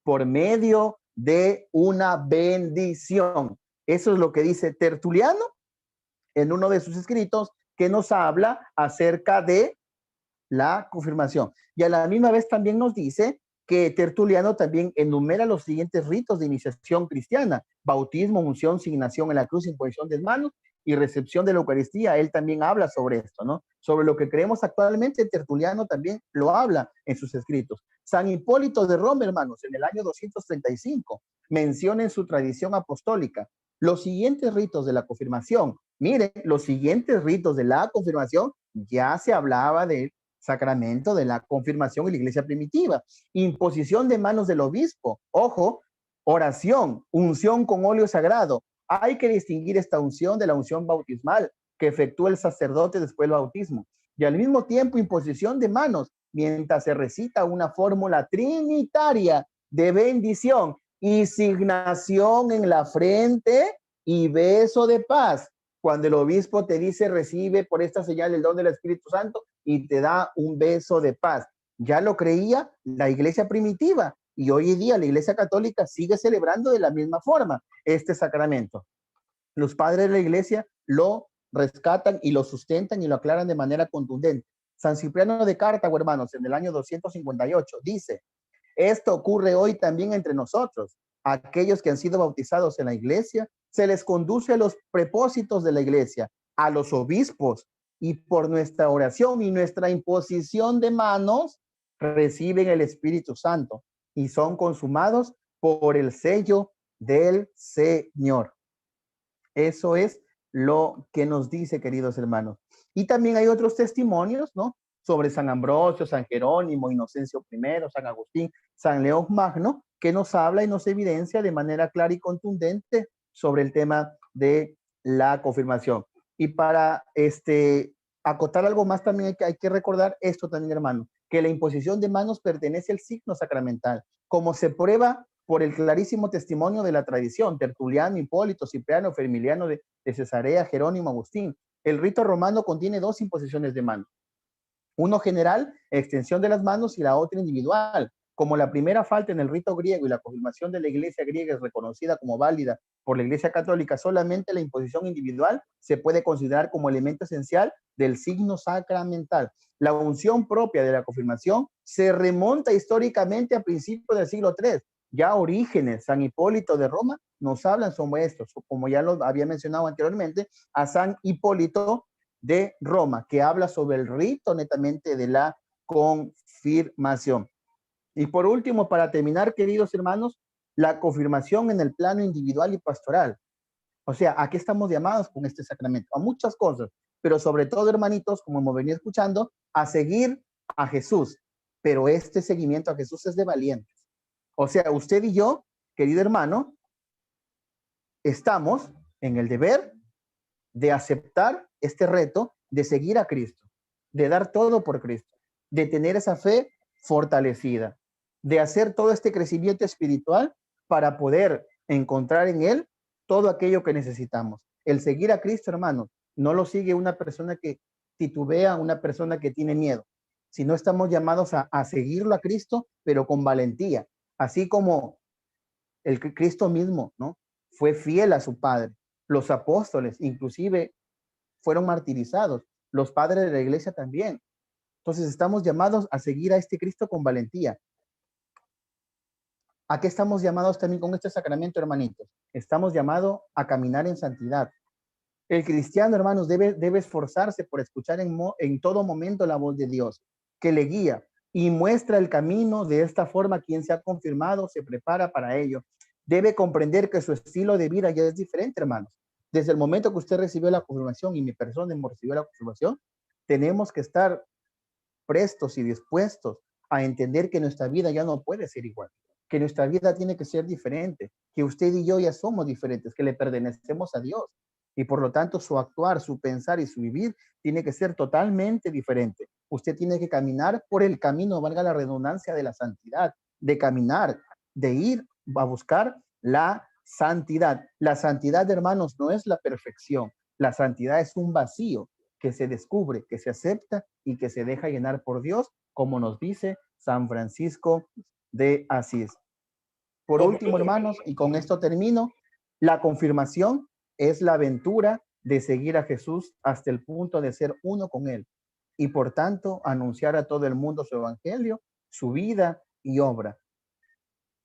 por medio de una bendición. Eso es lo que dice Tertuliano en uno de sus escritos, que nos habla acerca de la confirmación. Y a la misma vez también nos dice que Tertuliano también enumera los siguientes ritos de iniciación cristiana: bautismo, unción, signación en la cruz, imposición de manos y recepción de la Eucaristía. Él también habla sobre esto, ¿no? Sobre lo que creemos actualmente, Tertuliano también lo habla en sus escritos. San Hipólito de Roma, hermanos, en el año 235, menciona en su tradición apostólica los siguientes ritos de la confirmación. Miren, los siguientes ritos de la confirmación ya se hablaba del sacramento de la confirmación en la iglesia primitiva. Imposición de manos del obispo, ojo, oración, unción con óleo sagrado. Hay que distinguir esta unción de la unción bautismal que efectúa el sacerdote después del bautismo. Y al mismo tiempo, imposición de manos mientras se recita una fórmula trinitaria de bendición y signación en la frente y beso de paz. Cuando el obispo te dice, recibe por esta señal el don del Espíritu Santo y te da un beso de paz. Ya lo creía la iglesia primitiva y hoy en día la iglesia católica sigue celebrando de la misma forma este sacramento. Los padres de la iglesia lo rescatan y lo sustentan y lo aclaran de manera contundente. San Cipriano de Cartago, hermanos, en el año 258, dice: esto ocurre hoy también entre nosotros. Aquellos que han sido bautizados en la iglesia, se les conduce a los prepósitos de la iglesia, a los obispos, y por nuestra oración y nuestra imposición de manos, reciben el Espíritu Santo y son consumados por el sello del Señor. Eso es lo que nos dice, queridos hermanos. Y también hay otros testimonios, ¿no? Sobre San Ambrosio, San Jerónimo, Inocencio I, San Agustín, San León Magno, que nos habla y nos evidencia de manera clara y contundente sobre el tema de la confirmación. Y para acotar algo más también hay que recordar esto también, hermano, que la imposición de manos pertenece al signo sacramental, como se prueba por el clarísimo testimonio de la tradición: Tertuliano, Hipólito, Cipriano, Fermiliano de Cesarea, Jerónimo, Agustín. El rito romano contiene dos imposiciones de manos: uno general, extensión de las manos, y la otra individual. Como la primera falta en el rito griego y la confirmación de la iglesia griega es reconocida como válida por la iglesia católica, solamente la imposición individual se puede considerar como elemento esencial del signo sacramental. La unción propia de la confirmación se remonta históricamente a principios del siglo III. Ya Orígenes, San Hipólito de Roma, nos hablan sobre esto, como ya lo había mencionado anteriormente, a San Hipólito de Roma, que habla sobre el rito netamente de la confirmación. Y por último, para terminar, queridos hermanos, la confirmación en el plano individual y pastoral. O sea, ¿a qué estamos llamados con este sacramento? A muchas cosas, pero sobre todo, hermanitos, como hemos venido escuchando, a seguir a Jesús. Pero este seguimiento a Jesús es de valientes. O sea, usted y yo, querido hermano, estamos en el deber de aceptar este reto, de seguir a Cristo, de dar todo por Cristo, de tener esa fe fortalecida, de hacer todo este crecimiento espiritual para poder encontrar en Él todo aquello que necesitamos. El seguir a Cristo, hermano, no lo sigue una persona que titubea, una persona que tiene miedo, sino estamos llamados a seguirlo a Cristo, pero con valentía, así como el Cristo mismo, ¿no? Fue fiel a su Padre. Los apóstoles, inclusive, fueron martirizados. Los padres de la iglesia también. Entonces estamos llamados a seguir a este Cristo con valentía. ¿A qué estamos llamados también con este sacramento, hermanitos? Estamos llamados a caminar en santidad. El cristiano, hermanos, debe esforzarse por escuchar en todo momento la voz de Dios, que le guía y muestra el camino. De esta forma, quien se ha confirmado se prepara para ello. Debe comprender que su estilo de vida ya es diferente, hermanos. Desde el momento que usted recibió la confirmación y mi persona hemos recibido la confirmación, tenemos que estar prestos y dispuestos a entender que nuestra vida ya no puede ser igual, que nuestra vida tiene que ser diferente, que usted y yo ya somos diferentes, que le pertenecemos a Dios. Y por lo tanto su actuar, su pensar y su vivir tiene que ser totalmente diferente. Usted tiene que caminar por el camino, valga la redundancia, de la santidad, de caminar, de ir a buscar la santidad. La santidad, hermanos, no es la perfección. La santidad es un vacío que se descubre, que se acepta y que se deja llenar por Dios, como nos dice San Francisco de Asís. Por último, hermanos, y con esto termino, la confirmación es la aventura de seguir a Jesús hasta el punto de ser uno con Él y por tanto anunciar a todo el mundo su evangelio, su vida y obra.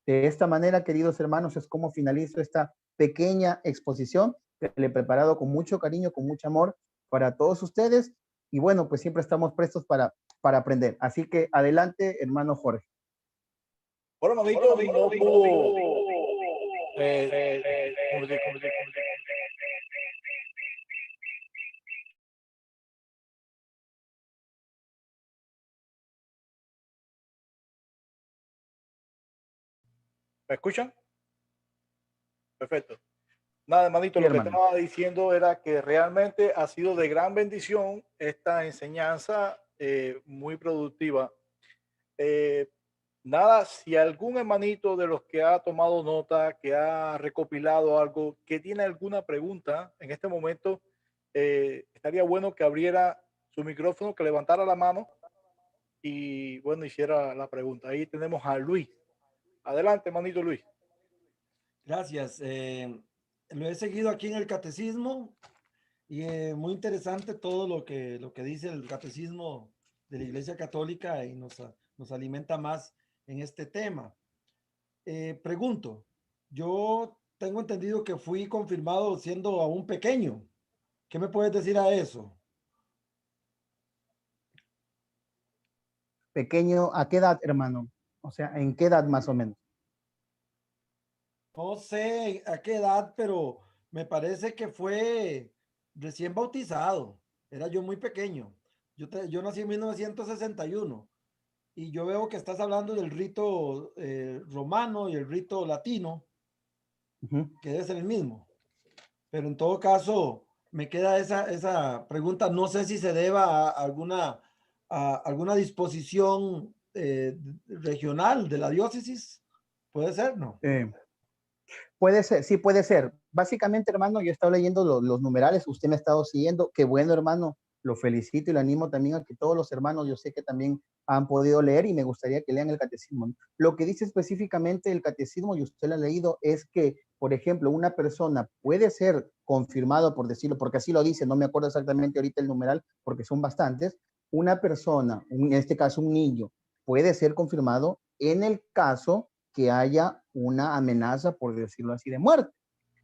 De esta manera, queridos hermanos, es como finalizo esta pequeña exposición que le he preparado con mucho cariño, con mucho amor para todos ustedes. Y bueno, pues siempre estamos prestos para aprender. Así que adelante, hermano Jorge. Bueno, manito, no pudo. ¿Cómo se dice? ¿Me escuchan? Perfecto. Nada, hermanito, Sí, lo que hermano. estaba diciendo era que realmente ha sido de gran bendición esta enseñanza muy productiva. Eh, Nada, si algún hermanito de los que ha tomado nota, que ha recopilado algo, que tiene alguna pregunta en este momento, estaría bueno que abriera su micrófono, que levantara la mano y bueno, hiciera la pregunta. Ahí tenemos a Luis. Adelante, hermanito Luis. Gracias. Lo he seguido aquí en el catecismo y muy interesante todo lo que dice el catecismo de la Iglesia Católica y nos alimenta más en este tema. Pregunto, yo tengo entendido que fui confirmado siendo aún pequeño. ¿Qué me puedes decir a eso? Pequeño, ¿a qué edad, hermano? O sea, ¿en qué edad más o menos? No sé a qué edad, pero me parece que fue recién bautizado. Era yo muy pequeño. Yo nací en 1961 y yo veo que estás hablando del rito romano y el rito latino, que debe ser el mismo. Pero en todo caso, me queda esa pregunta. No sé si se deba a alguna disposición regional de la diócesis. Puede ser, ¿no? Puede ser, sí puede ser. Básicamente, hermano, yo he estado leyendo los numerales, usted me ha estado siguiendo. Qué bueno, hermano. Lo felicito y lo animo también a que todos los hermanos, yo sé que también han podido leer y me gustaría que lean el catecismo, ¿no? Lo que dice específicamente el catecismo, y usted lo ha leído, es que, por ejemplo, una persona puede ser confirmado, por decirlo, porque así lo dice, no me acuerdo exactamente ahorita el numeral, porque son bastantes. Una persona, en este caso un niño, puede ser confirmado en el caso que haya una amenaza, por decirlo así, de muerte.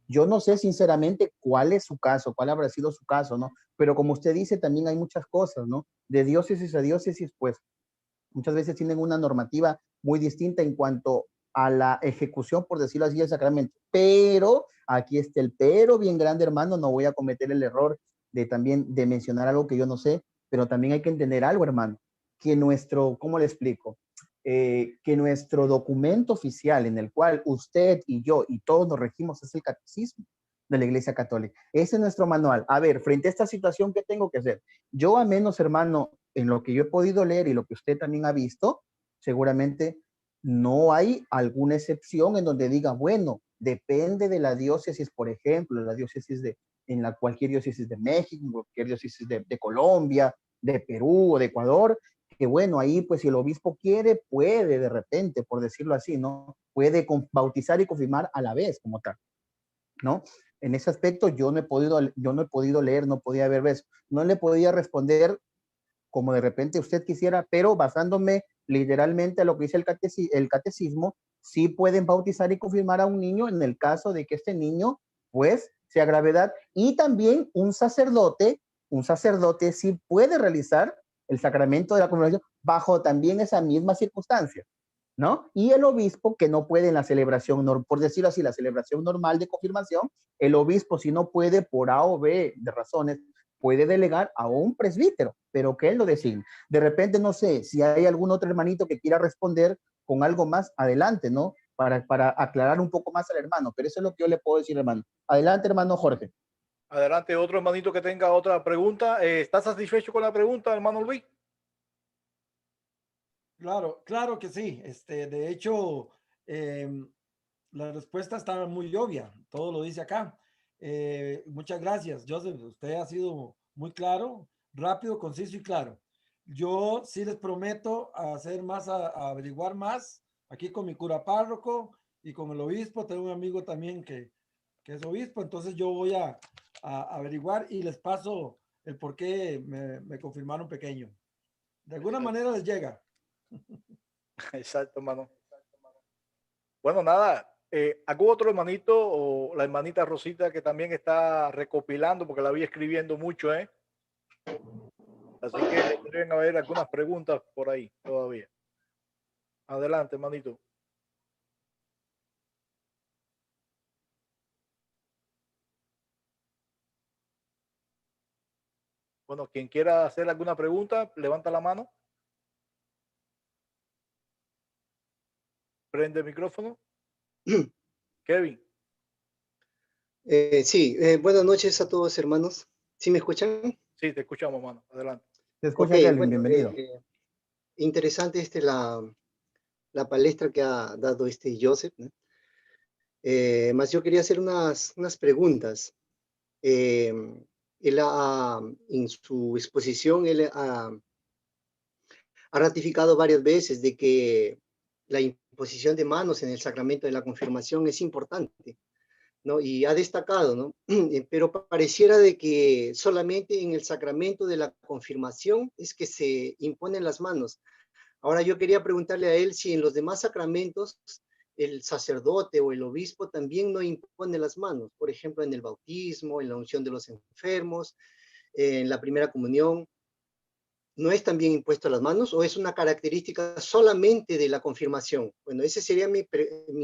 Yo no sé sinceramente cuál es su caso, cuál habrá sido su caso, ¿no? Pero como usted dice, también hay muchas cosas, ¿no? De diócesis a diócesis, pues muchas veces tienen una normativa muy distinta en cuanto a la ejecución, por decirlo así, del sacramento. Pero, aquí está el pero bien grande, hermano, no voy a cometer el error de también de mencionar algo que yo no sé, pero también hay que entender algo, hermano, que nuestro, ¿cómo le explico? Que nuestro documento oficial en el cual usted y yo y todos nos regimos es el catecismo de la Iglesia Católica. Ese es nuestro manual. A ver, frente a esta situación, ¿qué tengo que hacer? Yo, a menos, hermano, en lo que yo he podido leer y lo que usted también ha visto, seguramente no hay alguna excepción en donde diga, bueno, depende de la diócesis, por ejemplo, la diócesis en la cualquier diócesis de México, cualquier diócesis de Colombia, de Perú o de Ecuador, que bueno, ahí pues si el obispo quiere, puede de repente, por decirlo así, ¿no? Puede bautizar y confirmar a la vez como tal, ¿no? En ese aspecto yo no he podido leer, no podía ver eso, no le podía responder como de repente usted quisiera, pero basándome literalmente a lo que dice el catecismo, sí pueden bautizar y confirmar a un niño en el caso de que este niño, pues, sea gravedad. Y también un sacerdote sí puede realizar el sacramento de la confirmación bajo también esa misma circunstancia, ¿no? Y el obispo que no puede en la celebración, por decirlo así, la celebración normal de confirmación, el obispo si no puede por A o B de razones, puede delegar a un presbítero, pero que él lo designe. De repente, no sé, si hay algún otro hermanito que quiera responder con algo más, adelante, ¿no? Para aclarar un poco más al hermano, pero eso es lo que yo le puedo decir, hermano. Adelante, hermano Jorge. Adelante, otro hermanito que tenga otra pregunta. ¿Está satisfecho con la pregunta, hermano Luis? Claro, claro que sí. De hecho, la respuesta está muy obvia. Todo lo dice acá. Muchas gracias, Joseph. Usted ha sido muy claro, rápido, conciso y claro. Yo sí les prometo hacer más, a averiguar más aquí con mi cura párroco y con el obispo. Tengo un amigo también que es obispo, entonces yo voy a averiguar y les paso el por qué me confirmaron pequeño. De alguna Excelente. manera les llega. Exacto, hermano. Bueno, nada, ¿algún otro hermanito o la hermanita Rosita que también está recopilando, porque la vi escribiendo mucho, ¿eh? Así que deben haber algunas preguntas por ahí todavía. Adelante, hermanito. Bueno, quien quiera hacer alguna pregunta, levanta la mano, prende el micrófono. Kevin, Sí, buenas noches a todos, hermanos. ¿Sí me escuchan? sí, te escuchamos, mano. Adelante. Te Ok, escucha, Kelvin, bueno, bienvenido. interesante la palestra que ha dado Joseph, ¿no? Más yo quería hacer unas preguntas. Eh, en su exposición, él ha ratificado varias veces de que la imposición de manos en el sacramento de la confirmación es importante, ¿no? Y ha destacado, ¿no? Pero pareciera de que solamente en el sacramento de la confirmación es que se imponen las manos. Ahora yo quería preguntarle a él si en los demás sacramentos el sacerdote o el obispo también no impone las manos, por ejemplo, en el bautismo, en la unción de los enfermos, en la primera comunión. ¿No es también impuesto a las manos o es una característica solamente de la confirmación? Bueno, esa sería mi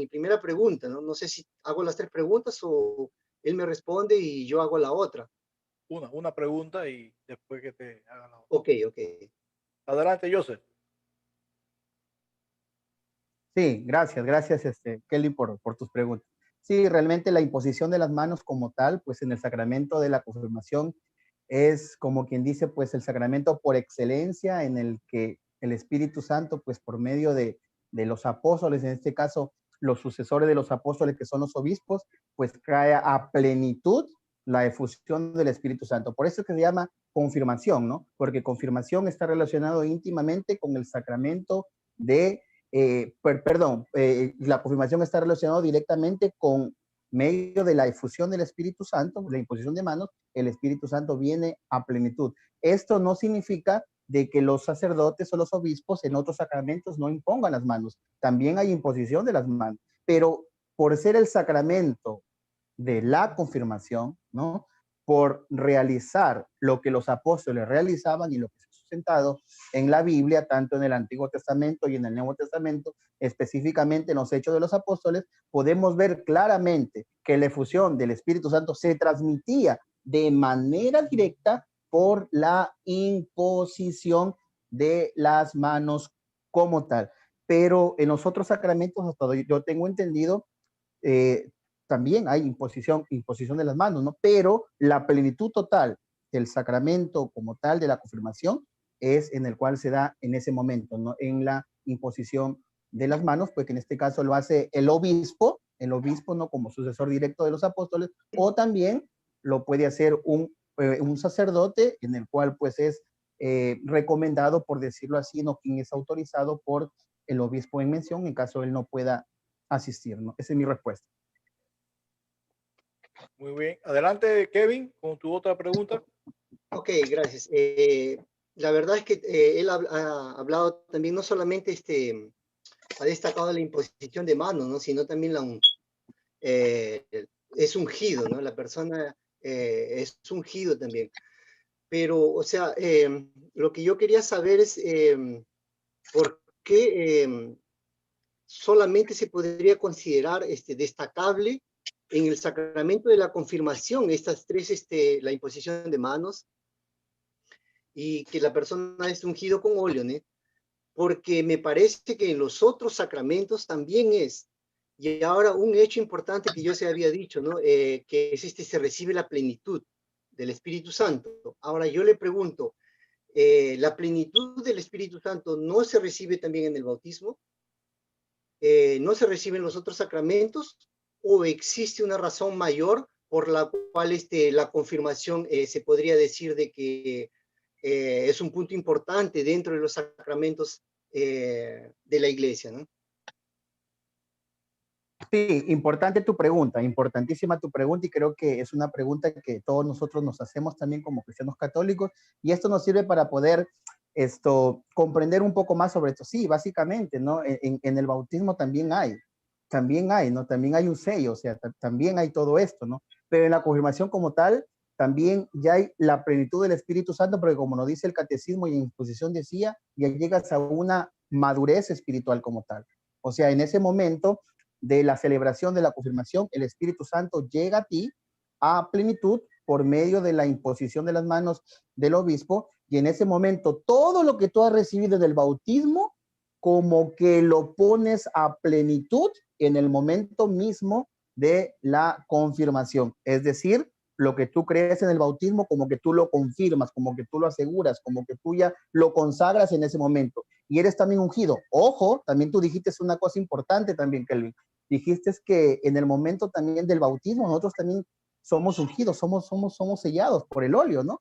primera pregunta, ¿no? No sé si hago las tres preguntas o él me responde y yo hago la otra. Una pregunta y después que te haga la otra. Ok, ok. Adelante, Joseph. Sí, gracias, Kelly, por tus preguntas. Sí, realmente la imposición de las manos como tal, pues en el sacramento de la confirmación es como quien dice, pues el sacramento por excelencia en el que el Espíritu Santo, pues por medio de los apóstoles, en este caso los sucesores de los apóstoles que son los obispos, pues cae a plenitud la efusión del Espíritu Santo. Por eso es que se llama confirmación, ¿no? Porque confirmación está relacionado íntimamente con el sacramento de la confirmación está relacionada directamente con medio de la efusión del Espíritu Santo, la imposición de manos, el Espíritu Santo viene a plenitud. Esto no significa de que los sacerdotes o los obispos en otros sacramentos no impongan las manos. También hay imposición de las manos, pero por ser el sacramento de la confirmación, ¿no? Por realizar lo que los apóstoles realizaban y lo que se ha sustentado en la Biblia, tanto en el Antiguo Testamento y en el Nuevo Testamento, específicamente en los Hechos de los Apóstoles, podemos ver claramente que la efusión del Espíritu Santo se transmitía de manera directa por la imposición de las manos como tal. Pero en los otros sacramentos, hasta yo tengo entendido, eh, también hay imposición de las manos, ¿no? Pero la plenitud total del sacramento como tal de la confirmación es en el cual se da en ese momento, ¿no? En la imposición de las manos, pues que en este caso lo hace el obispo, no como sucesor directo de los apóstoles, o también lo puede hacer un sacerdote en el cual pues es recomendado, por decirlo así, no quien es autorizado por el obispo en mención, en caso él no pueda asistir, ¿no? Esa es mi respuesta. Muy bien. Adelante, Kevin, con tu otra pregunta. Ok, gracias. La verdad es que él ha hablado también, no solamente ha destacado la imposición de manos, ¿no? Sino también eh, es ungido, ¿no? La persona es ungido también. Pero, o sea, lo que yo quería saber es por qué solamente se podría considerar destacable en el sacramento de la confirmación, estas tres, la imposición de manos y que la persona es ungido con óleo, ¿no? Porque me parece que en los otros sacramentos también es. Y ahora un hecho importante que yo se había dicho, ¿no? Que es se recibe la plenitud del Espíritu Santo. Ahora yo le pregunto, ¿la plenitud del Espíritu Santo no se recibe también en el bautismo? ¿No se reciben los otros sacramentos? ¿O existe una razón mayor por la cual la confirmación se podría decir de que es un punto importante dentro de los sacramentos de la iglesia, ¿no? Sí, importante tu pregunta, importantísima tu pregunta y creo que es una pregunta que todos nosotros nos hacemos también como cristianos católicos y esto nos sirve para poder comprender un poco más sobre esto. Sí, básicamente, ¿no? En el bautismo también hay, ¿no? También hay un sello, o sea, también hay todo esto, ¿no? Pero en la confirmación como tal, también ya hay la plenitud del Espíritu Santo, porque como nos dice el catecismo y en exposición decía, ya llegas a una madurez espiritual como tal. O sea, en ese momento de la celebración de la confirmación, el Espíritu Santo llega a ti a plenitud por medio de la imposición de las manos del obispo, y en ese momento todo lo que tú has recibido del bautismo, como que lo pones a plenitud en el momento mismo de la confirmación. Es decir, lo que tú crees en el bautismo, como que tú lo confirmas, como que tú lo aseguras, como que tú ya lo consagras en ese momento. Y eres también ungido. Ojo, también tú dijiste una cosa importante también, Kelvin. Dijiste que en el momento también del bautismo, nosotros también somos ungidos, somos sellados por el óleo, ¿no?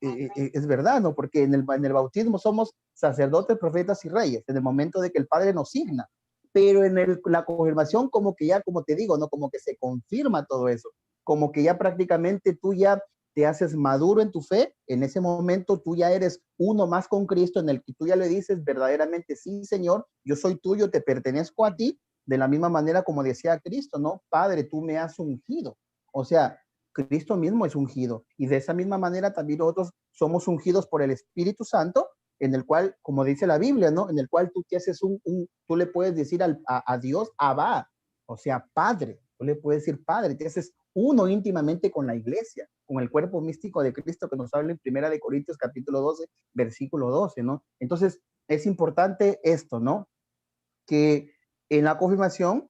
Es verdad, ¿no? Porque en el bautismo somos sacerdotes, profetas y reyes, en el momento de que el Padre nos signa. Pero en la confirmación, como que ya, como te digo, ¿no? Como que se confirma todo eso. Como que ya prácticamente tú ya te haces maduro en tu fe. En ese momento tú ya eres uno más con Cristo, en el que tú ya le dices verdaderamente, sí, Señor, yo soy tuyo, te pertenezco a ti, de la misma manera como decía Cristo, ¿no? Padre, tú me has ungido. O sea, Cristo mismo es ungido. Y de esa misma manera también nosotros somos ungidos por el Espíritu Santo, en el cual, como dice la Biblia, ¿no? En el cual tú te haces tú le puedes decir a Dios, Abba, o sea, Padre. Tú le puedes decir Padre, te haces uno íntimamente con la iglesia, con el cuerpo místico de Cristo que nos habla en 1 Corintios capítulo 12, versículo 12, ¿no? Entonces, es importante esto, ¿no? Que en la confirmación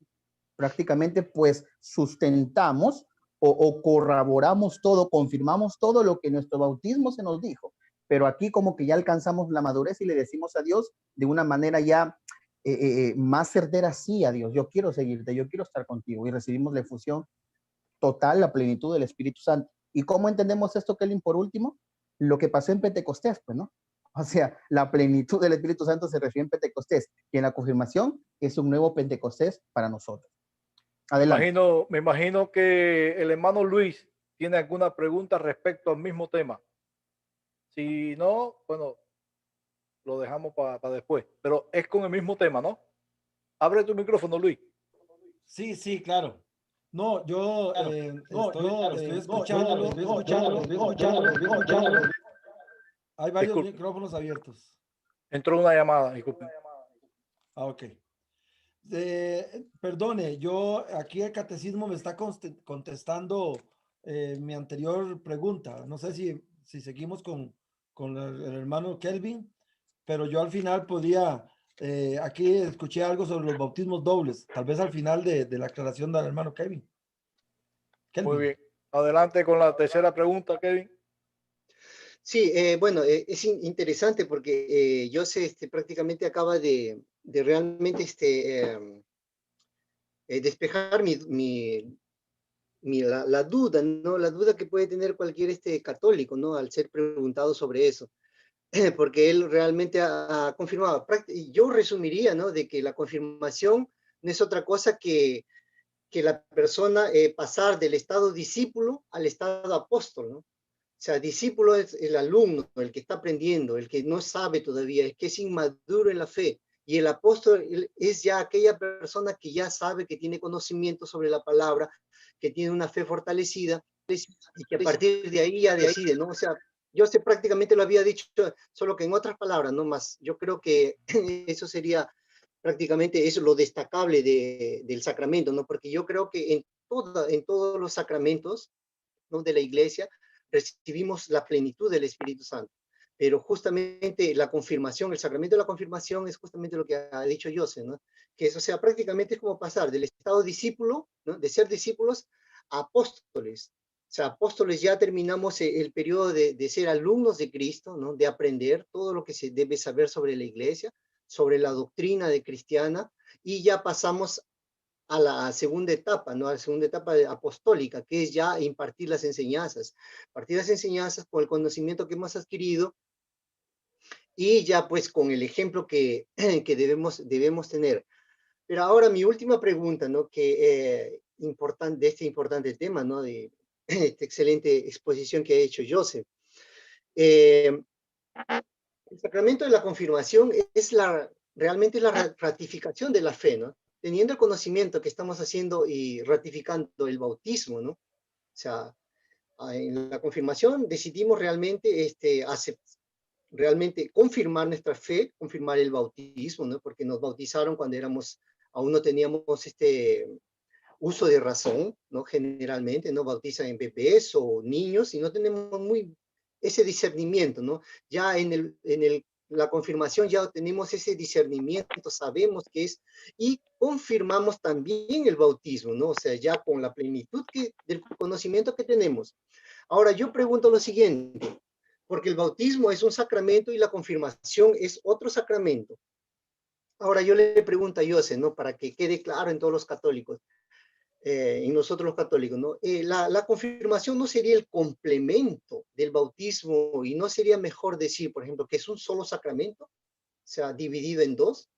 prácticamente pues sustentamos o corroboramos todo, confirmamos todo lo que en nuestro bautismo se nos dijo. Pero aquí como que ya alcanzamos la madurez y le decimos a Dios de una manera ya más certera, sí, a Dios, yo quiero seguirte, yo quiero estar contigo, y recibimos la efusión total, la plenitud del Espíritu Santo. ¿Y cómo entendemos esto, Kelly, por último? Lo que pasó en Pentecostés, pues, ¿no? O sea, la plenitud del Espíritu Santo se recibe en Pentecostés, y en la confirmación es un nuevo Pentecostés para nosotros. Adelante. Me imagino que el hermano Luis tiene alguna pregunta respecto al mismo tema. Si no, bueno, lo dejamos para después. Pero es con el mismo tema, ¿no? Abre tu micrófono, Luis. Sí, sí, claro. No, yo estoy escuchando. Hay varios Disculpe, micrófonos abiertos. entró una llamada, disculpen. Ah, ok. Perdone, yo aquí el catecismo me está contestando mi anterior pregunta. No sé si seguimos con el hermano Kelvin, pero yo al final podía, aquí escuché algo sobre los bautismos dobles, tal vez al final de la aclaración del hermano Kelvin. Muy bien. Adelante con la tercera pregunta, Kevin. Sí, bueno, es interesante porque José prácticamente acaba de realmente despejar la duda, ¿no? La duda que puede tener cualquier católico, ¿no? Al ser preguntado sobre eso, porque él realmente ha confirmado. Y yo resumiría, ¿no? De que la confirmación no es otra cosa que la persona pasar del estado discípulo al estado apóstol, ¿no? O sea, discípulo es el alumno, el que está aprendiendo, el que no sabe todavía, el que es inmaduro en la fe. Y el apóstol es ya aquella persona que ya sabe, que tiene conocimiento sobre la palabra, que tiene una fe fortalecida y que a partir de ahí ya decide, ¿no? O sea, yo sé prácticamente lo había dicho, solo que en otras palabras, no más. Yo creo que eso sería prácticamente eso lo destacable del sacramento, ¿no? Porque yo creo que en todos los sacramentos, ¿no? De la iglesia recibimos la plenitud del Espíritu Santo. Pero justamente la confirmación, el sacramento de la confirmación es justamente lo que ha dicho José, ¿no? Que eso, o sea, prácticamente es como pasar del estado discípulo, ¿no? De ser discípulos a apóstoles. O sea, apóstoles ya terminamos el periodo de ser alumnos de Cristo, ¿no? De aprender todo lo que se debe saber sobre la iglesia, sobre la doctrina de cristiana, y ya pasamos a la segunda etapa, ¿no? A la segunda etapa apostólica, que es ya impartir las enseñanzas. Impartir las enseñanzas con el conocimiento que hemos adquirido y ya pues con el ejemplo que, que debemos tener. Pero ahora mi última pregunta, ¿no? Que de este importante tema, ¿no? De esta excelente exposición que ha hecho Joseph. El sacramento de la confirmación es realmente la ratificación de la fe, ¿no? Teniendo el conocimiento que estamos haciendo y ratificando el bautismo, ¿no? O sea, en la confirmación decidimos realmente, realmente confirmar nuestra fe, confirmar el bautismo, ¿no? Porque nos bautizaron cuando aún no teníamos uso de razón, ¿no? Generalmente, ¿no? Bautizan en bebés o niños y no tenemos ese discernimiento, ¿no? Ya la confirmación ya tenemos ese discernimiento, sabemos qué es, y confirmamos también el bautismo, ¿no? O sea, ya con la plenitud del conocimiento que tenemos. Ahora, yo pregunto lo siguiente, porque el bautismo es un sacramento y la confirmación es otro sacramento. Ahora, yo le pregunto a José, ¿no? Para que quede claro en todos los católicos, en nosotros los católicos, ¿no? La confirmación no sería el complemento del bautismo y no sería mejor decir, por ejemplo, que es un solo sacramento, o sea, dividido en dos,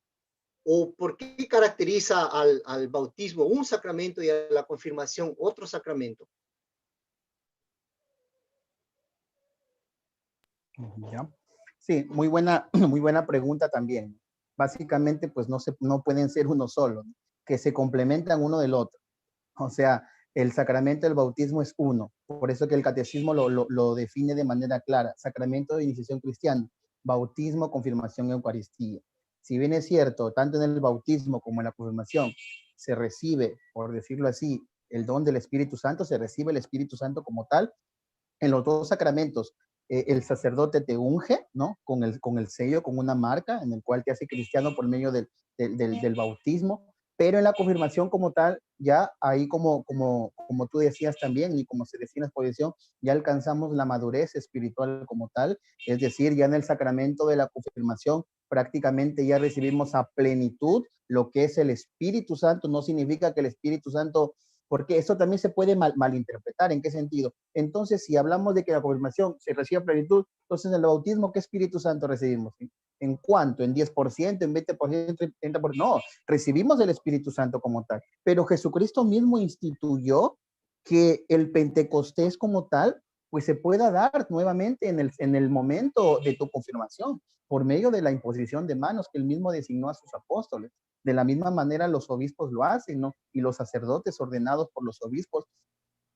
o por qué caracteriza al bautismo un sacramento y a la confirmación otro sacramento. ¿Ya? Sí, muy buena, muy buena pregunta también. Básicamente, pues no pueden ser uno solo, ¿no? Que se complementan uno del otro. O sea, el sacramento del bautismo es uno. Por eso que el catecismo lo define de manera clara. Sacramento de iniciación cristiana, bautismo, confirmación, eucaristía. Si bien es cierto, tanto en el bautismo como en la confirmación se recibe, por decirlo así, el don del Espíritu Santo, se recibe el Espíritu Santo como tal, en los dos sacramentos, el sacerdote te unge, ¿no? Con el sello, con una marca, en el cual te hace cristiano por medio del bautismo, pero en la confirmación como tal, ya ahí como tú decías también, y como se decía en la exposición, ya alcanzamos la madurez espiritual como tal, es decir, ya en el sacramento de la confirmación prácticamente ya recibimos a plenitud lo que es el Espíritu Santo. No significa que el Espíritu Santo, porque eso también se puede malinterpretar. ¿En qué sentido? Entonces, si hablamos de que la confirmación se recibe a plenitud, entonces en el bautismo, ¿qué Espíritu Santo recibimos? ¿En cuánto? ¿En 10%? ¿En 20%? ¿30%? No, recibimos el Espíritu Santo como tal. Pero Jesucristo mismo instituyó que el Pentecostés como tal, pues se pueda dar nuevamente en el momento de tu confirmación, por medio de la imposición de manos que él mismo designó a sus apóstoles. De la misma manera los obispos lo hacen, ¿no? Y los sacerdotes ordenados por los obispos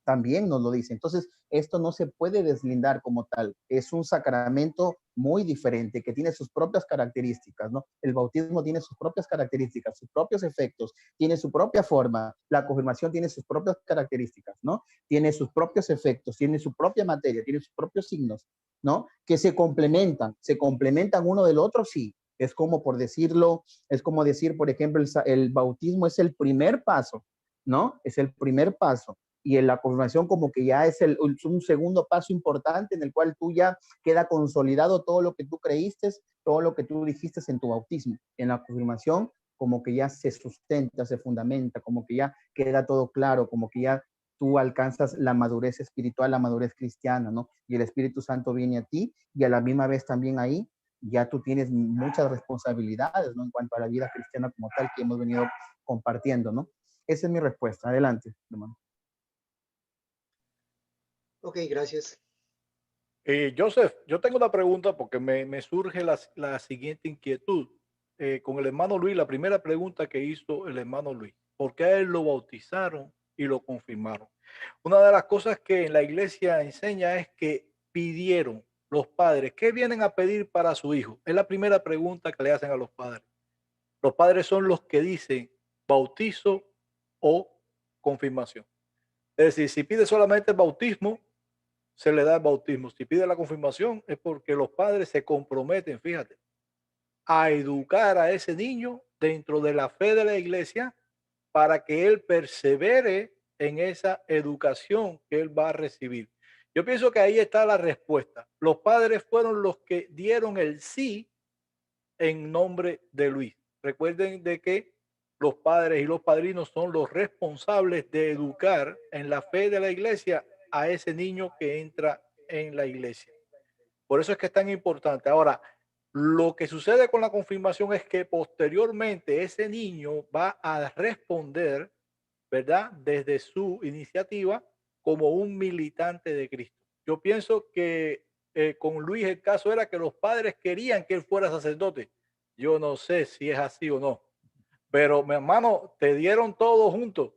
también nos lo dice. Entonces, esto no se puede deslindar como tal. Es un sacramento muy diferente, que tiene sus propias características, ¿no? El bautismo tiene sus propias características, sus propios efectos, tiene su propia forma. La confirmación tiene sus propias características, ¿no? Tiene sus propios efectos, tiene su propia materia, tiene sus propios signos, ¿no? Que se complementan uno del otro, sí. Es como por decirlo, es como decir, por ejemplo, el bautismo es el primer paso, ¿no? Es el primer paso y en la confirmación como que ya es un segundo paso importante en el cual tú ya queda consolidado todo lo que tú creíste, todo lo que tú dijiste en tu bautismo. En la confirmación como que ya se sustenta, se fundamenta, como que ya queda todo claro, como que ya tú alcanzas la madurez espiritual, la madurez cristiana, ¿no? Y el Espíritu Santo viene a ti y a la misma vez también ahí ya tú tienes muchas responsabilidades, ¿no? En cuanto a la vida cristiana como tal que hemos venido compartiendo, ¿no? Esa es mi respuesta. Adelante, hermano. Ok, gracias. Joseph, yo tengo una pregunta porque me surge la siguiente inquietud. Con el hermano Luis, la primera pregunta que hizo el hermano Luis, ¿por qué a él lo bautizaron y lo confirmaron? Una de las cosas que en la iglesia enseña es que pidieron los padres, ¿qué vienen a pedir para su hijo? Es la primera pregunta que le hacen a los padres. Los padres son los que dicen bautizo o confirmación. Es decir, si pide solamente el bautismo, se le da el bautismo. Si pide la confirmación, es porque los padres se comprometen, fíjate, a educar a ese niño dentro de la fe de la iglesia para que él persevere en esa educación que él va a recibir. Yo pienso que ahí está la respuesta. Los padres fueron los que dieron el sí en nombre de Luis. Recuerden de que los padres y los padrinos son los responsables de educar en la fe de la iglesia a ese niño que entra en la iglesia. Por eso es que es tan importante. Ahora, lo que sucede con la confirmación es que posteriormente ese niño va a responder, ¿verdad? Desde su iniciativa como un militante de Cristo. Yo pienso que con Luis el caso era que los padres querían que él fuera sacerdote. Yo no sé si es así o no, pero mi hermano, te dieron todo junto.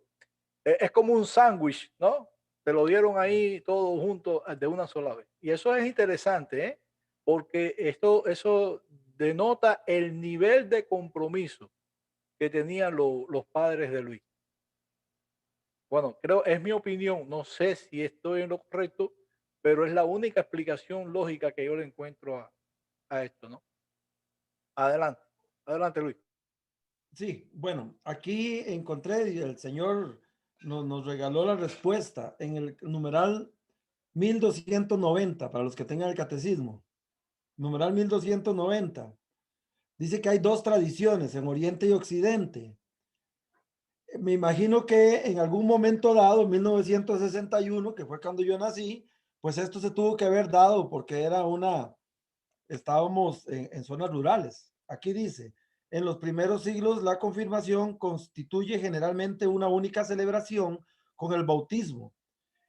Es como un sándwich, ¿no? Te lo dieron ahí todo junto de una sola vez. Y eso es interesante, ¿eh? Porque eso denota el nivel de compromiso que tenían los padres de Luis. Bueno, creo, es mi opinión, no sé si estoy en lo correcto, pero es la única explicación lógica que yo le encuentro a esto, ¿no? Adelante, adelante Luis. Sí, bueno, aquí encontré y el Señor nos regaló la respuesta en el numeral 1290, para los que tengan el catecismo. Numeral 1290. Dice que hay dos tradiciones en Oriente y Occidente. Me imagino que en algún momento dado, en 1961, que fue cuando yo nací, pues esto se tuvo que haber dado porque estábamos en zonas rurales. Aquí dice, en los primeros siglos la confirmación constituye generalmente una única celebración con el bautismo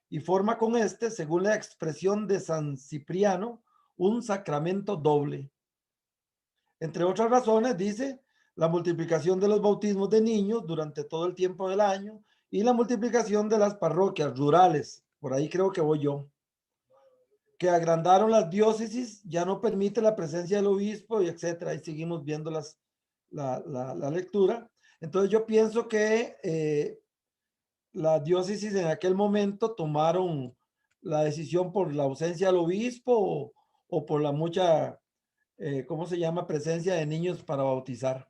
y forma con este, según la expresión de San Cipriano, un sacramento doble. Entre otras razones, dice, la multiplicación de los bautismos de niños durante todo el tiempo del año y la multiplicación de las parroquias rurales. Por ahí creo que voy yo. Que agrandaron las diócesis, ya no permite la presencia del obispo y etcétera. Ahí seguimos viendo la lectura. Entonces yo pienso que las diócesis en aquel momento tomaron la decisión por la ausencia del obispo o por la mucha, ¿cómo se llama?, presencia de niños para bautizar.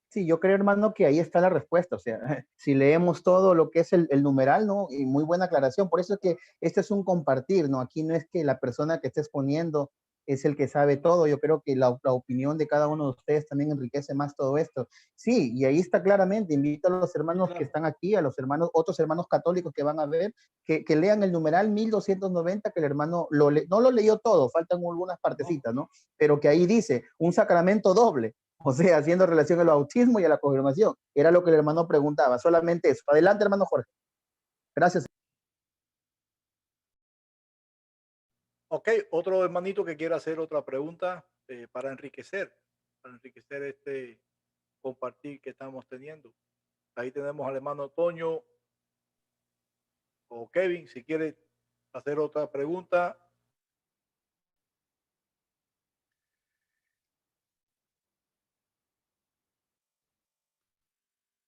Sí, yo creo, hermano, que ahí está la respuesta. O sea, si leemos todo lo que es el numeral, ¿no? Y muy buena aclaración. Por eso es que este es un compartir, ¿no? Aquí no es que la persona que esté exponiendo es el que sabe todo. Yo creo que la opinión de cada uno de ustedes también enriquece más todo esto. Sí, y ahí está claramente. Invito a los hermanos que están aquí, a los hermanos, otros hermanos católicos que van a ver, que lean el numeral 1290, que el hermano no lo leyó todo, faltan algunas partecitas, ¿no? Pero que ahí dice, un sacramento doble. O sea, haciendo relación al bautismo y a la confirmación. Era lo que el hermano preguntaba, solamente eso. Adelante, hermano Jorge. Gracias. Ok, otro hermanito que quiera hacer otra pregunta para enriquecer este compartir que estamos teniendo. Ahí tenemos al hermano Toño o Kevin, si quiere hacer otra pregunta.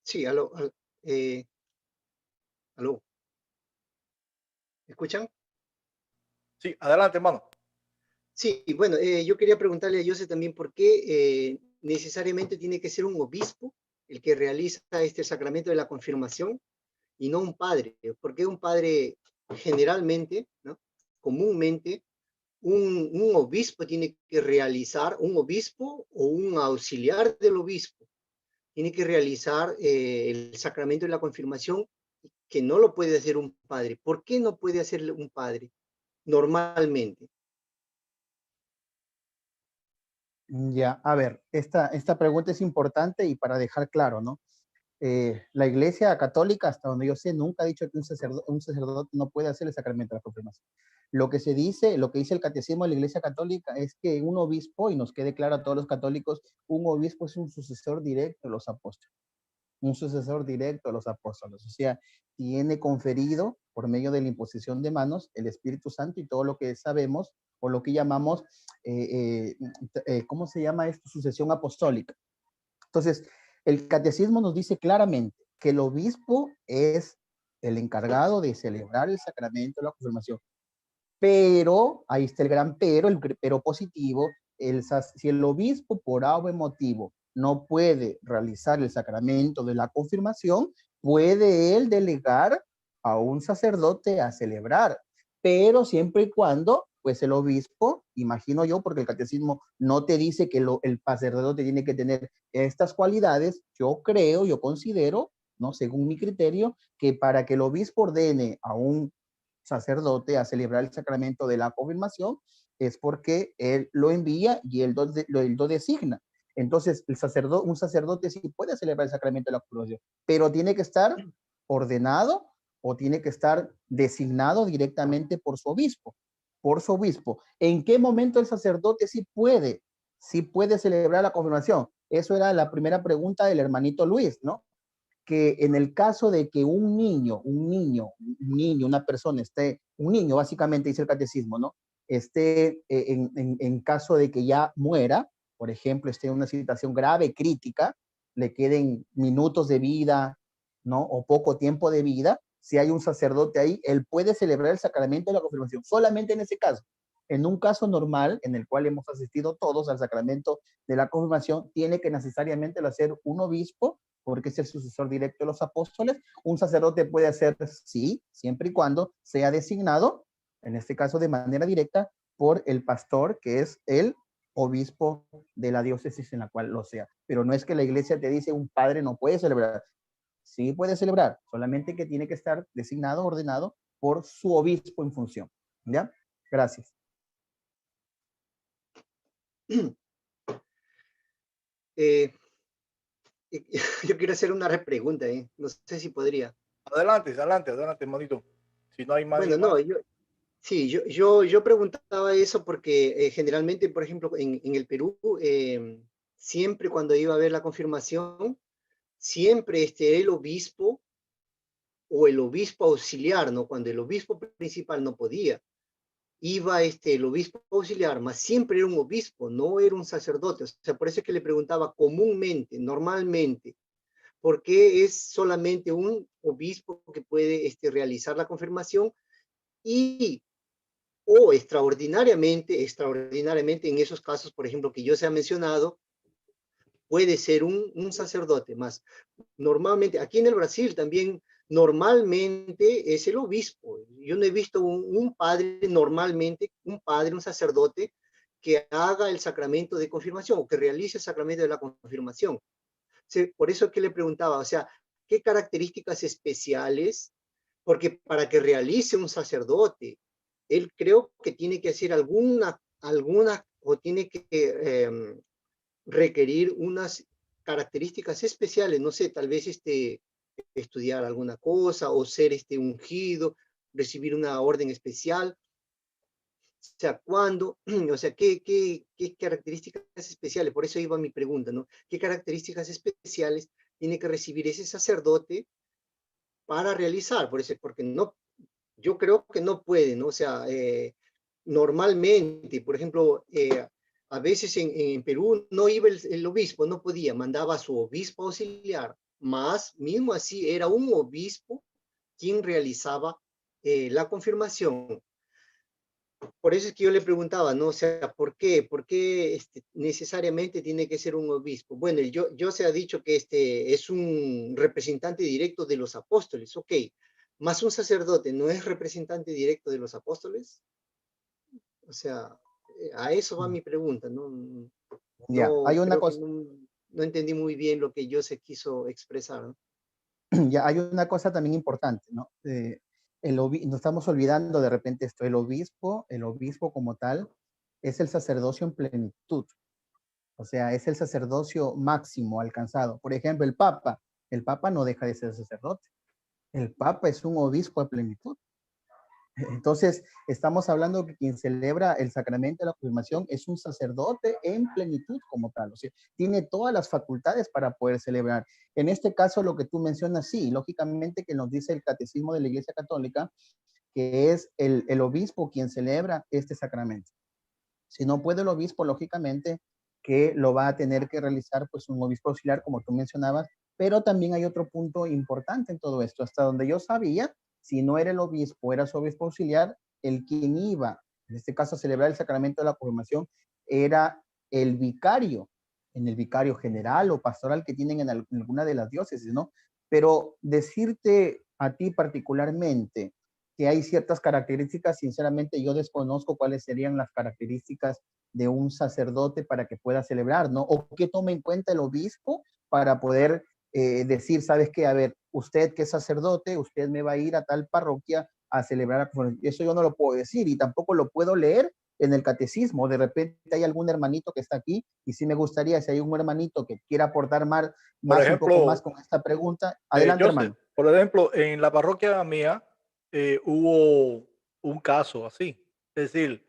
Sí, aló, aló. ¿Me escuchan? Sí, adelante, hermano. Sí, bueno, yo quería preguntarle a José también por qué necesariamente tiene que ser un obispo el que realiza este sacramento de la confirmación y no un padre. Porque un padre generalmente, ¿no? Comúnmente, un obispo tiene que realizar, un obispo o un auxiliar del obispo, tiene que realizar el sacramento de la confirmación que no lo puede hacer un padre. ¿Por qué no puede hacerlo un padre normalmente? Ya, a ver, esta pregunta es importante y para dejar claro, ¿no? La Iglesia Católica, hasta donde yo sé, nunca ha dicho que un sacerdote no puede hacer el sacramento de la confirmación. Lo que dice el catecismo de la Iglesia Católica es que un obispo, y nos quede claro a todos los católicos, un obispo es un sucesor directo de los apóstoles. Un sucesor directo a los apóstoles. O sea, tiene conferido por medio de la imposición de manos el Espíritu Santo y todo lo que sabemos o lo que llamamos, ¿cómo se llama esto? Sucesión apostólica. Entonces, el catecismo nos dice claramente que el obispo es el encargado de celebrar el sacramento de la confirmación. Pero, ahí está el gran pero, el pero positivo, si el obispo por algún motivo no puede realizar el sacramento de la confirmación, puede él delegar a un sacerdote a celebrar, pero siempre y cuando, pues el obispo, imagino yo, porque el catecismo no te dice que el sacerdote tiene que tener estas cualidades, yo creo, yo considero, ¿no? Según mi criterio, que para que el obispo ordene a un sacerdote a celebrar el sacramento de la confirmación es porque él lo envía y él lo designa. Entonces, un sacerdote sí puede celebrar el sacramento de la confirmación, pero tiene que estar ordenado o tiene que estar designado directamente por su obispo. Por su obispo. ¿En qué momento el sacerdote sí puede celebrar la confirmación? Eso era la primera pregunta del hermanito Luis, ¿no? Que en el caso de que un niño, una persona esté, un niño básicamente dice el catecismo, ¿no? Esté en caso de que ya muera, por ejemplo, esté en una situación grave, crítica, le queden minutos de vida, ¿no? O poco tiempo de vida, si hay un sacerdote ahí, él puede celebrar el sacramento de la confirmación, solamente en ese caso. En un caso normal, en el cual hemos asistido todos al sacramento de la confirmación, tiene que necesariamente lo hacer un obispo, porque es el sucesor directo de los apóstoles. Un sacerdote puede hacer, sí, siempre y cuando sea designado, en este caso de manera directa, por el pastor, que es el obispo de la diócesis en la cual lo sea. Pero no es que la iglesia te dice un padre no puede celebrar. Sí puede celebrar, solamente que tiene que estar designado, ordenado por su obispo en función. ¿Ya? Gracias. Yo quiero hacer una repregunta, no sé si podría. Adelante, hermanito. Si no hay más. Bueno, no, yo preguntaba eso porque generalmente, por ejemplo, en el Perú, siempre cuando iba a ver la confirmación, siempre el obispo o el obispo auxiliar, ¿no? Cuando el obispo principal no podía, iba el obispo auxiliar, mas siempre era un obispo, no era un sacerdote. O sea, por eso es que le preguntaba comúnmente, normalmente, ¿por qué es solamente un obispo que puede realizar la confirmación? O extraordinariamente en esos casos, por ejemplo, que yo se ha mencionado, puede ser un sacerdote más. Normalmente, aquí en el Brasil también, normalmente es el obispo. Yo no he visto un padre, normalmente, un sacerdote, que haga el sacramento de confirmación o que realice el sacramento de la confirmación. Sí, por eso que le preguntaba, o sea, ¿qué características especiales? Porque para que realice un sacerdote, él creo que tiene que hacer alguna o tiene que requerir unas características especiales, no sé, tal vez estudiar alguna cosa o ser ungido, recibir una orden especial. O sea, ¿cuándo? O sea, ¿qué características especiales? Por eso iba mi pregunta, ¿no? ¿Qué características especiales tiene que recibir ese sacerdote para realizar? Por eso, porque no, yo creo que no puede, ¿no? O sea, normalmente, por ejemplo, a veces en Perú no iba el obispo, no podía, mandaba a su obispo auxiliar, más mismo así era un obispo quien realizaba la confirmación. Por eso es que yo le preguntaba, ¿no? O sea, ¿por qué? ¿Por qué necesariamente tiene que ser un obispo? Bueno, yo se ha dicho que es un representante directo de los apóstoles, ok. ¿Más un sacerdote no es representante directo de los apóstoles? O sea, a eso va mi pregunta, ¿no? Ya, hay una Creo que cosa, no entendí muy bien lo que yo se quiso expresar, ¿no? ya hay una cosa también importante, ¿no? Nos estamos olvidando de repente esto, el obispo como tal es el sacerdocio en plenitud, o sea, es el sacerdocio máximo alcanzado. Por ejemplo, el papa no deja de ser sacerdote, el papa es un obispo a plenitud. Entonces, estamos hablando que quien celebra el sacramento de la confirmación es un sacerdote en plenitud como tal, o sea, tiene todas las facultades para poder celebrar. En este caso, lo que tú mencionas, sí, lógicamente que nos dice el Catecismo de la Iglesia Católica, que es el obispo quien celebra este sacramento. Si no puede el obispo, lógicamente que lo va a tener que realizar pues un obispo auxiliar, como tú mencionabas, pero también hay otro punto importante en todo esto. Hasta donde yo sabía, si no era el obispo, era su obispo auxiliar, el quien iba, en este caso, a celebrar el sacramento de la confirmación, era el vicario, en el vicario general o pastoral que tienen en alguna de las diócesis, ¿no? Pero decirte a ti particularmente que hay ciertas características, sinceramente yo desconozco cuáles serían las características de un sacerdote para que pueda celebrar, ¿no? O qué tome en cuenta el obispo para poder decir, ¿sabes qué? A ver, usted que es sacerdote, usted me va a ir a tal parroquia a celebrar. Eso yo no lo puedo decir y tampoco lo puedo leer en el catecismo. De repente hay algún hermanito que está aquí y sí me gustaría, si hay un hermanito que quiera aportar más Por un poco más ejemplo, con esta pregunta, adelante, Joseph, hermano. Por ejemplo, en la parroquia mía hubo un caso así. Es decir,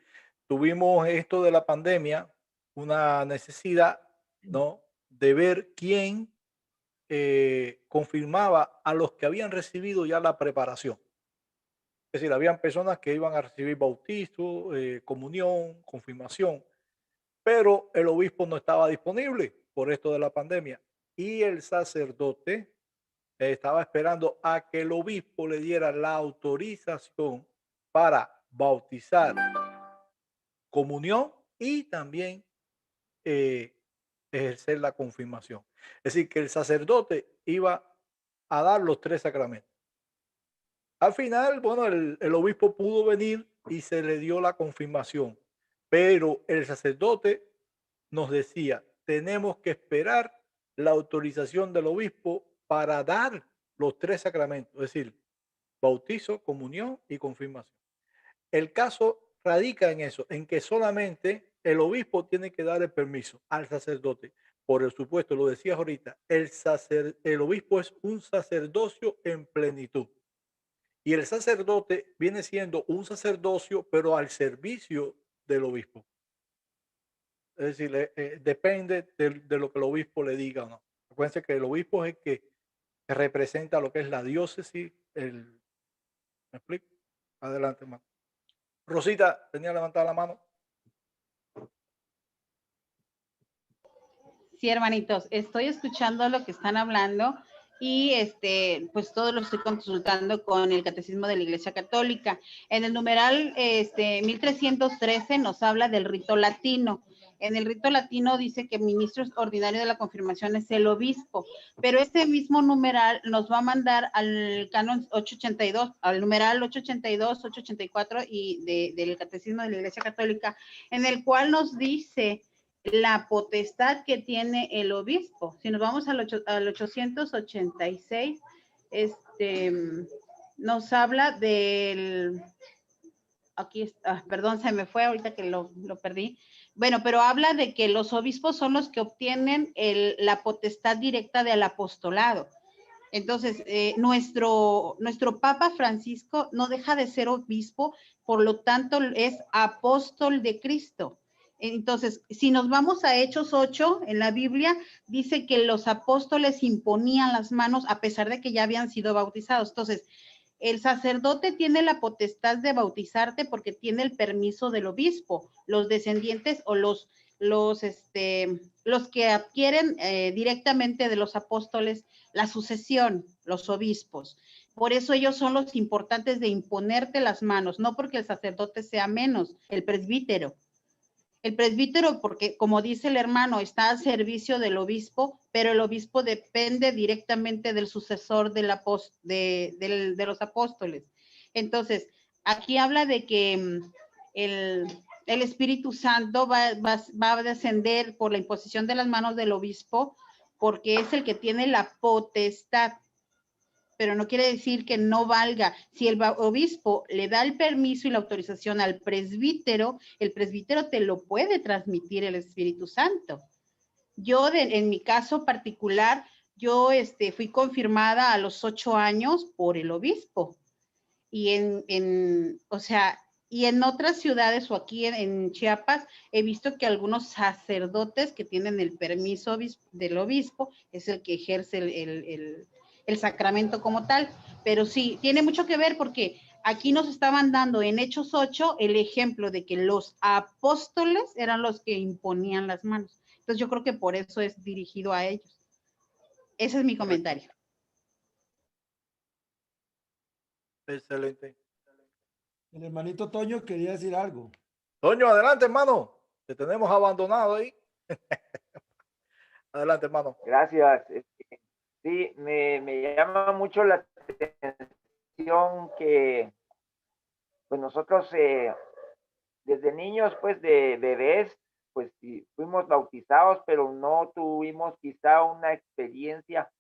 tuvimos esto de la pandemia, una necesidad, ¿no? De ver quién confirmaba a los que habían recibido ya la preparación. Es decir, habían personas que iban a recibir bautizo, comunión, confirmación, pero el obispo no estaba disponible por esto de la pandemia. Y el sacerdote estaba esperando a que el obispo le diera la autorización para bautizar, comunión y también eh, ejercer la confirmación. Es decir, que el sacerdote iba a dar los tres sacramentos. Al final, bueno, el obispo pudo venir y se le dio la confirmación, pero el sacerdote nos decía, tenemos que esperar la autorización del obispo para dar los tres sacramentos, es decir, bautizo, comunión y confirmación. El caso radica en eso, en que solamente el obispo tiene que dar el permiso al sacerdote. Por supuesto, lo decías ahorita, el obispo es un sacerdocio en plenitud. Y el sacerdote viene siendo un sacerdocio, pero al servicio del obispo. Es decir, depende de lo que el obispo le diga o no. Acuérdense que el obispo es el que representa lo que es la diócesis. ¿Me explico? Adelante, hermano. Rosita, tenía levantada la mano. Sí, hermanitos, estoy escuchando lo que están hablando y pues todo lo estoy consultando con el Catecismo de la Iglesia Católica. En el numeral 1313 nos habla del rito latino. En el rito latino dice que ministro ordinario de la confirmación es el obispo, pero este mismo numeral nos va a mandar al canon 882, al numeral 882, 884 y del Catecismo de la Iglesia Católica, en el cual nos dice la potestad que tiene el obispo. Si nos vamos al 886, nos habla del, aquí está, perdón, se me fue ahorita que lo perdí. Bueno, pero habla de que los obispos son los que obtienen la potestad directa del apostolado. Entonces, nuestro Papa Francisco no deja de ser obispo, por lo tanto es apóstol de Cristo. Entonces, si nos vamos a Hechos 8, en la Biblia, dice que los apóstoles imponían las manos a pesar de que ya habían sido bautizados. Entonces, el sacerdote tiene la potestad de bautizarte porque tiene el permiso del obispo. Los descendientes o los que adquieren directamente de los apóstoles la sucesión, los obispos. Por eso ellos son los importantes de imponerte las manos, no porque el sacerdote sea menos, el presbítero. El presbítero, porque como dice el hermano, está al servicio del obispo, pero el obispo depende directamente del sucesor de los apóstoles. Entonces, aquí habla de que el Espíritu Santo va a descender por la imposición de las manos del obispo, porque es el que tiene la potestad, pero no quiere decir que no valga. Si el obispo le da el permiso y la autorización al presbítero, el presbítero te lo puede transmitir el Espíritu Santo. Yo, en mi caso particular, yo fui confirmada a los 8 años por el obispo. Y y en otras ciudades o aquí en Chiapas, he visto que algunos sacerdotes que tienen el permiso del obispo es el que ejerce el sacramento como tal. Pero sí, tiene mucho que ver porque aquí nos estaban dando en Hechos 8 el ejemplo de que los apóstoles eran los que imponían las manos. Entonces yo creo que por eso es dirigido a ellos. Ese es mi comentario. Excelente. El hermanito Toño quería decir algo. Toño, adelante, hermano. Te tenemos abandonado ahí. Adelante, hermano. Gracias. Sí, me llama mucho la atención que pues nosotros desde niños, pues de bebés, pues sí, fuimos bautizados, pero no tuvimos quizá una experiencia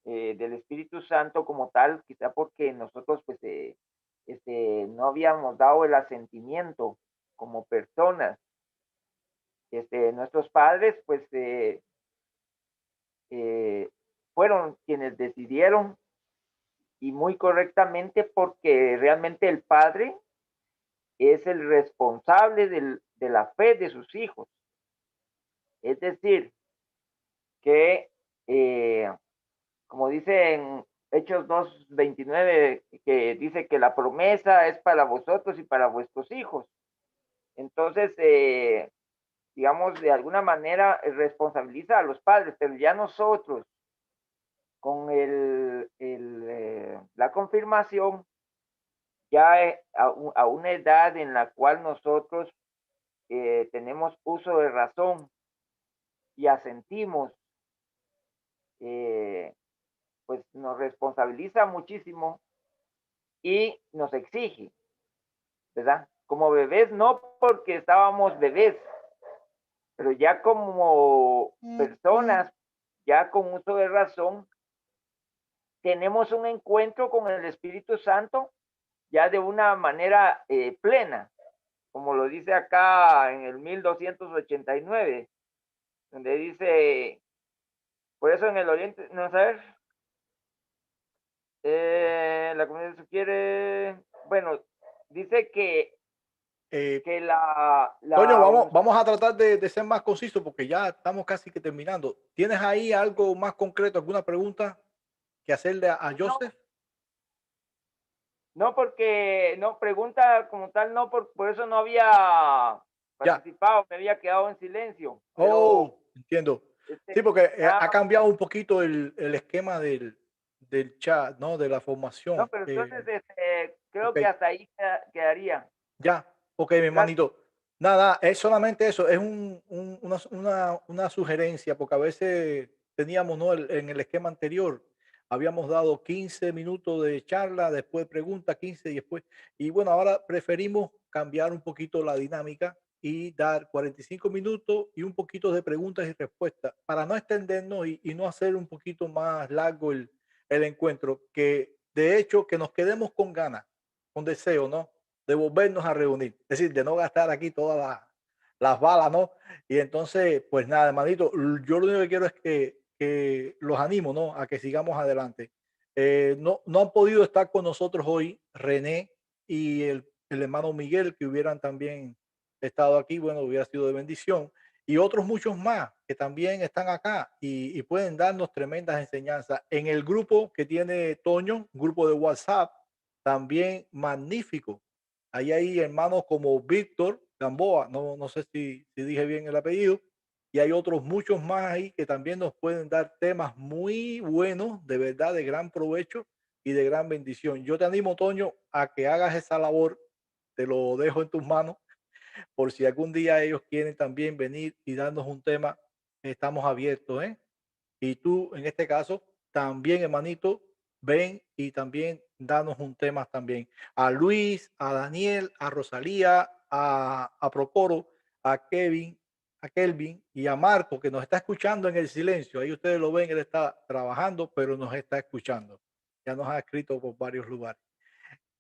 del Espíritu Santo como tal, quizá porque nosotros pues no habíamos dado el asentimiento como personas. Nuestros padres pues fueron quienes decidieron y muy correctamente, porque realmente el padre es el responsable de la fe de sus hijos. Es decir, que, como dice en Hechos 2:29, que dice que la promesa es para vosotros y para vuestros hijos. Entonces, digamos, de alguna manera responsabiliza a los padres, pero ya nosotros, con la confirmación, ya a una edad en la cual nosotros tenemos uso de razón y asentimos, pues nos responsabiliza muchísimo y nos exige, ¿verdad? Como bebés, no porque estábamos bebés, pero ya como personas, ya con uso de razón, tenemos un encuentro con el Espíritu Santo ya de una manera plena, como lo dice acá en el 1289, donde dice, por eso en el Oriente, no saber, la comunidad sugiere, bueno, dice Eh, que Toño, la vamos a tratar de ser más concisos porque ya estamos casi que terminando. ¿Tienes ahí algo más concreto, alguna pregunta que hacerle a no, Joseph? no porque, no, pregunta como tal, no, por eso no había Ya. participado, me había quedado en silencio, pero Oh, entiendo. este, Sí, porque ha nada, cambiado un poquito el esquema del chat, ¿no? De la no, formación. pero entonces creo Ok, que hasta ahí quedaría. ya. Ok, mi Gracias. hermanito. Nada, es solamente eso, es una sugerencia, porque a veces teníamos, ¿no? En el esquema anterior, habíamos dado 15 minutos de charla, después pregunta, 15 y después. Y bueno, ahora preferimos cambiar un poquito la dinámica y dar 45 minutos y un poquito de preguntas y respuestas para no extendernos y no hacer un poquito más largo el encuentro, que de hecho que nos quedemos con ganas, con deseo, ¿no? De volvernos a reunir, es decir, de no gastar aquí todas las balas, ¿no? Y entonces, pues nada, hermanito, yo lo único que quiero es que los animo, ¿no? A que sigamos adelante. No han podido estar con nosotros hoy René y el hermano Miguel, que hubieran también estado aquí, bueno, hubiera sido de bendición. Y otros muchos más que también están acá y pueden darnos tremendas enseñanzas. En el grupo que tiene Toño, un grupo de WhatsApp, también magnífico. Ahí hay hermanos como Víctor Gamboa, no sé si dije bien el apellido, y hay otros muchos más ahí que también nos pueden dar temas muy buenos, de verdad, de gran provecho y de gran bendición. Yo te animo, Toño, a que hagas esa labor, te lo dejo en tus manos, por si algún día ellos quieren también venir y darnos un tema, estamos abiertos, ¿eh? Y tú, en este caso, también, hermanito, ven y también danos un tema también. A Luis, a Daniel, a Rosalía, a Procoro, a Kevin, a Kelvin y a Marco, que nos está escuchando en el silencio. Ahí ustedes lo ven, él está trabajando, pero nos está escuchando. Ya nos ha escrito por varios lugares.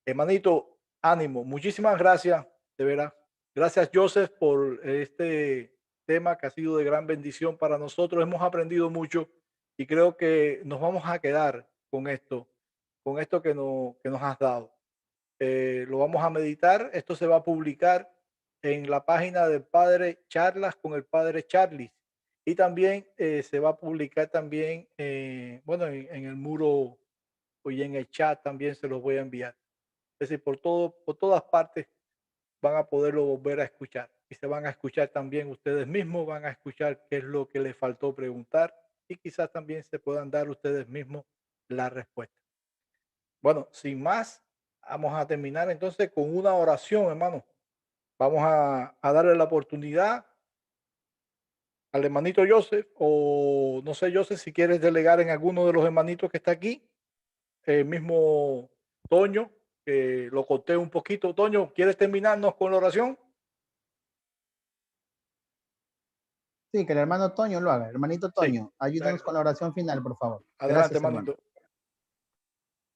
Hermanito, ánimo. Muchísimas gracias, de veras. Gracias, Joseph, por este tema que ha sido de gran bendición para nosotros. Hemos aprendido mucho y creo que nos vamos a quedar con esto que nos has dado. Lo vamos a meditar. Esto se va a publicar en la página del Padre Charlas con el Padre Charlis. Y también se va a publicar también, bueno, en el muro y en el chat también se los voy a enviar. Es decir, por todas partes van a poderlo volver a escuchar. Y se van a escuchar también ustedes mismos, van a escuchar qué es lo que les faltó preguntar y quizás también se puedan dar ustedes mismos la respuesta. Bueno, sin más, vamos a terminar entonces con una oración, hermano. Vamos a darle la oportunidad al hermanito Joseph, o no sé, Joseph, si quieres delegar en alguno de los hermanitos que está aquí, el mismo Toño, que lo conté un poquito. Toño, ¿quieres terminarnos con la oración? Sí, que el hermano Toño lo haga. Hermanito Sí. Toño, ayúdanos con la oración final, por favor. Adelante, Gracias, hermano. hermanito.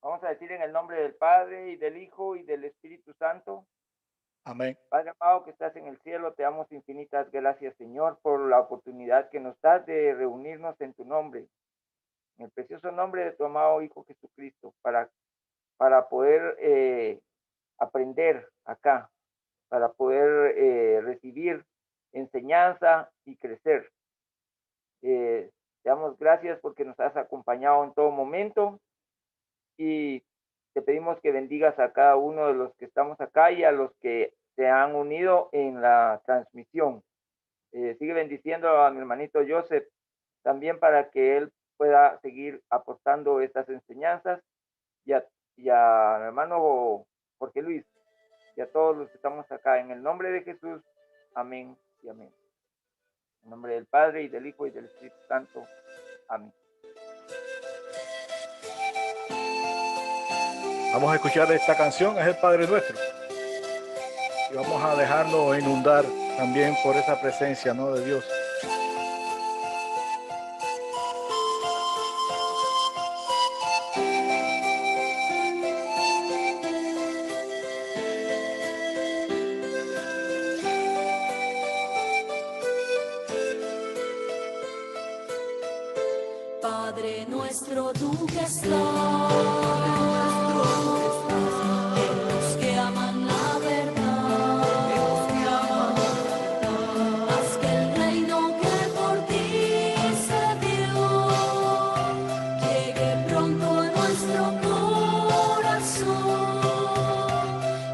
Vamos a decir en el nombre del Padre y del Hijo y del Espíritu Santo. Amén. Padre amado que estás en el cielo, te damos infinitas gracias, Señor, por la oportunidad que nos das de reunirnos en tu nombre, en el precioso nombre de tu amado Hijo Jesucristo, para para poder aprender acá, para poder recibir enseñanza y crecer. Te damos gracias porque nos has acompañado en todo momento y te pedimos que bendigas a cada uno de los que estamos acá y a los que se han unido en la transmisión. Sigue bendiciendo a mi hermanito Joseph también para que él pueda seguir aportando estas enseñanzas y a mi hermano Jorge Luis y a todos los que estamos acá. En el nombre de Jesús, amén y amén. En nombre del Padre y del Hijo y del Espíritu Santo. Amén. Vamos a escuchar esta canción, es el Padre Nuestro. Y vamos a dejarnos inundar también por esa presencia, ¿no?, de Dios. Padre nuestro, tú que estás en los que aman la verdad, haz que el reino que por ti se dio llegue pronto a nuestro corazón.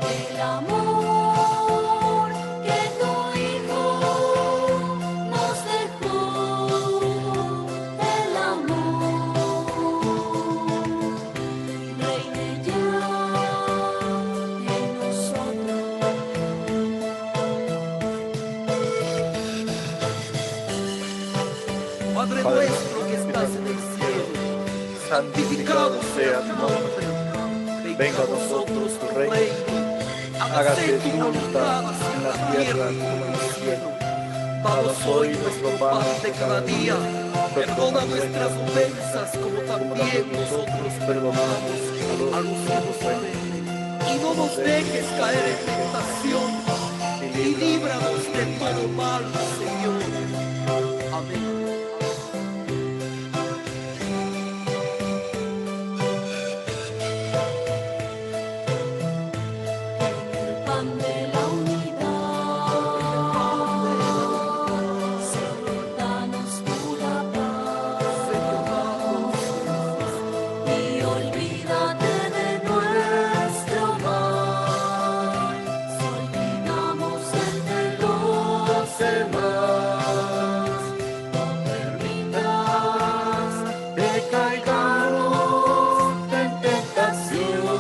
El amor que tu Hijo nos dejó, el amor reine ya en nosotros. Padre Padre nuestro que estás en el cielo, santificado sea tu nombre. venga a nosotros tu reino, hágase tu voluntad en la tierra como en el cielo. Danos hoy nuestro pan de cada día, perdona nuestras ofensas como también nosotros perdonamos a los que nos ofenden. Y no nos dejes caer en tentación, y líbranos de todo mal, Señor. Amén. El pan de la unidad, Señor, danos tu paz, y olvídate de nuestro mal, si olvidamos el de los demás, no permitas que caigamos en tentación,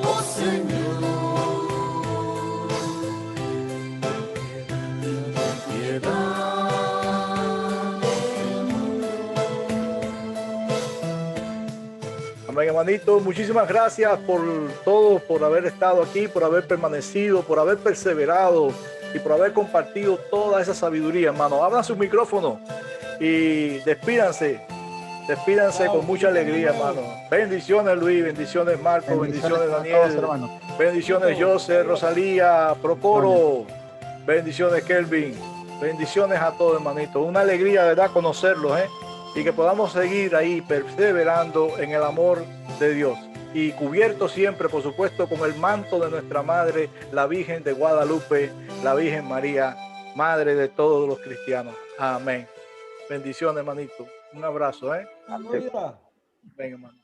oh Señor. Amén, hermanito. Muchísimas gracias por todo, por haber estado aquí, por haber permanecido, por haber perseverado y por haber compartido toda esa sabiduría, hermano. Abran su micrófono y despídanse. Despídanse con mucha alegría, hermano. Bendiciones, Luis. Bendiciones, Marco. Bendiciones, a todos, Daniel. hermanos. Bendiciones, José, Rosalía, Procoro. Bendiciones, Kelvin. Bendiciones a todos, hermanito. Una alegría, ¿verdad?, conocerlos, y que podamos seguir ahí perseverando en el amor de Dios y cubierto siempre, por supuesto, con el manto de nuestra Madre, la Virgen de Guadalupe, la Virgen María, Madre de todos los cristianos. Amén. Bendiciones, hermanito. Un abrazo, Gloria. Ven, hermano.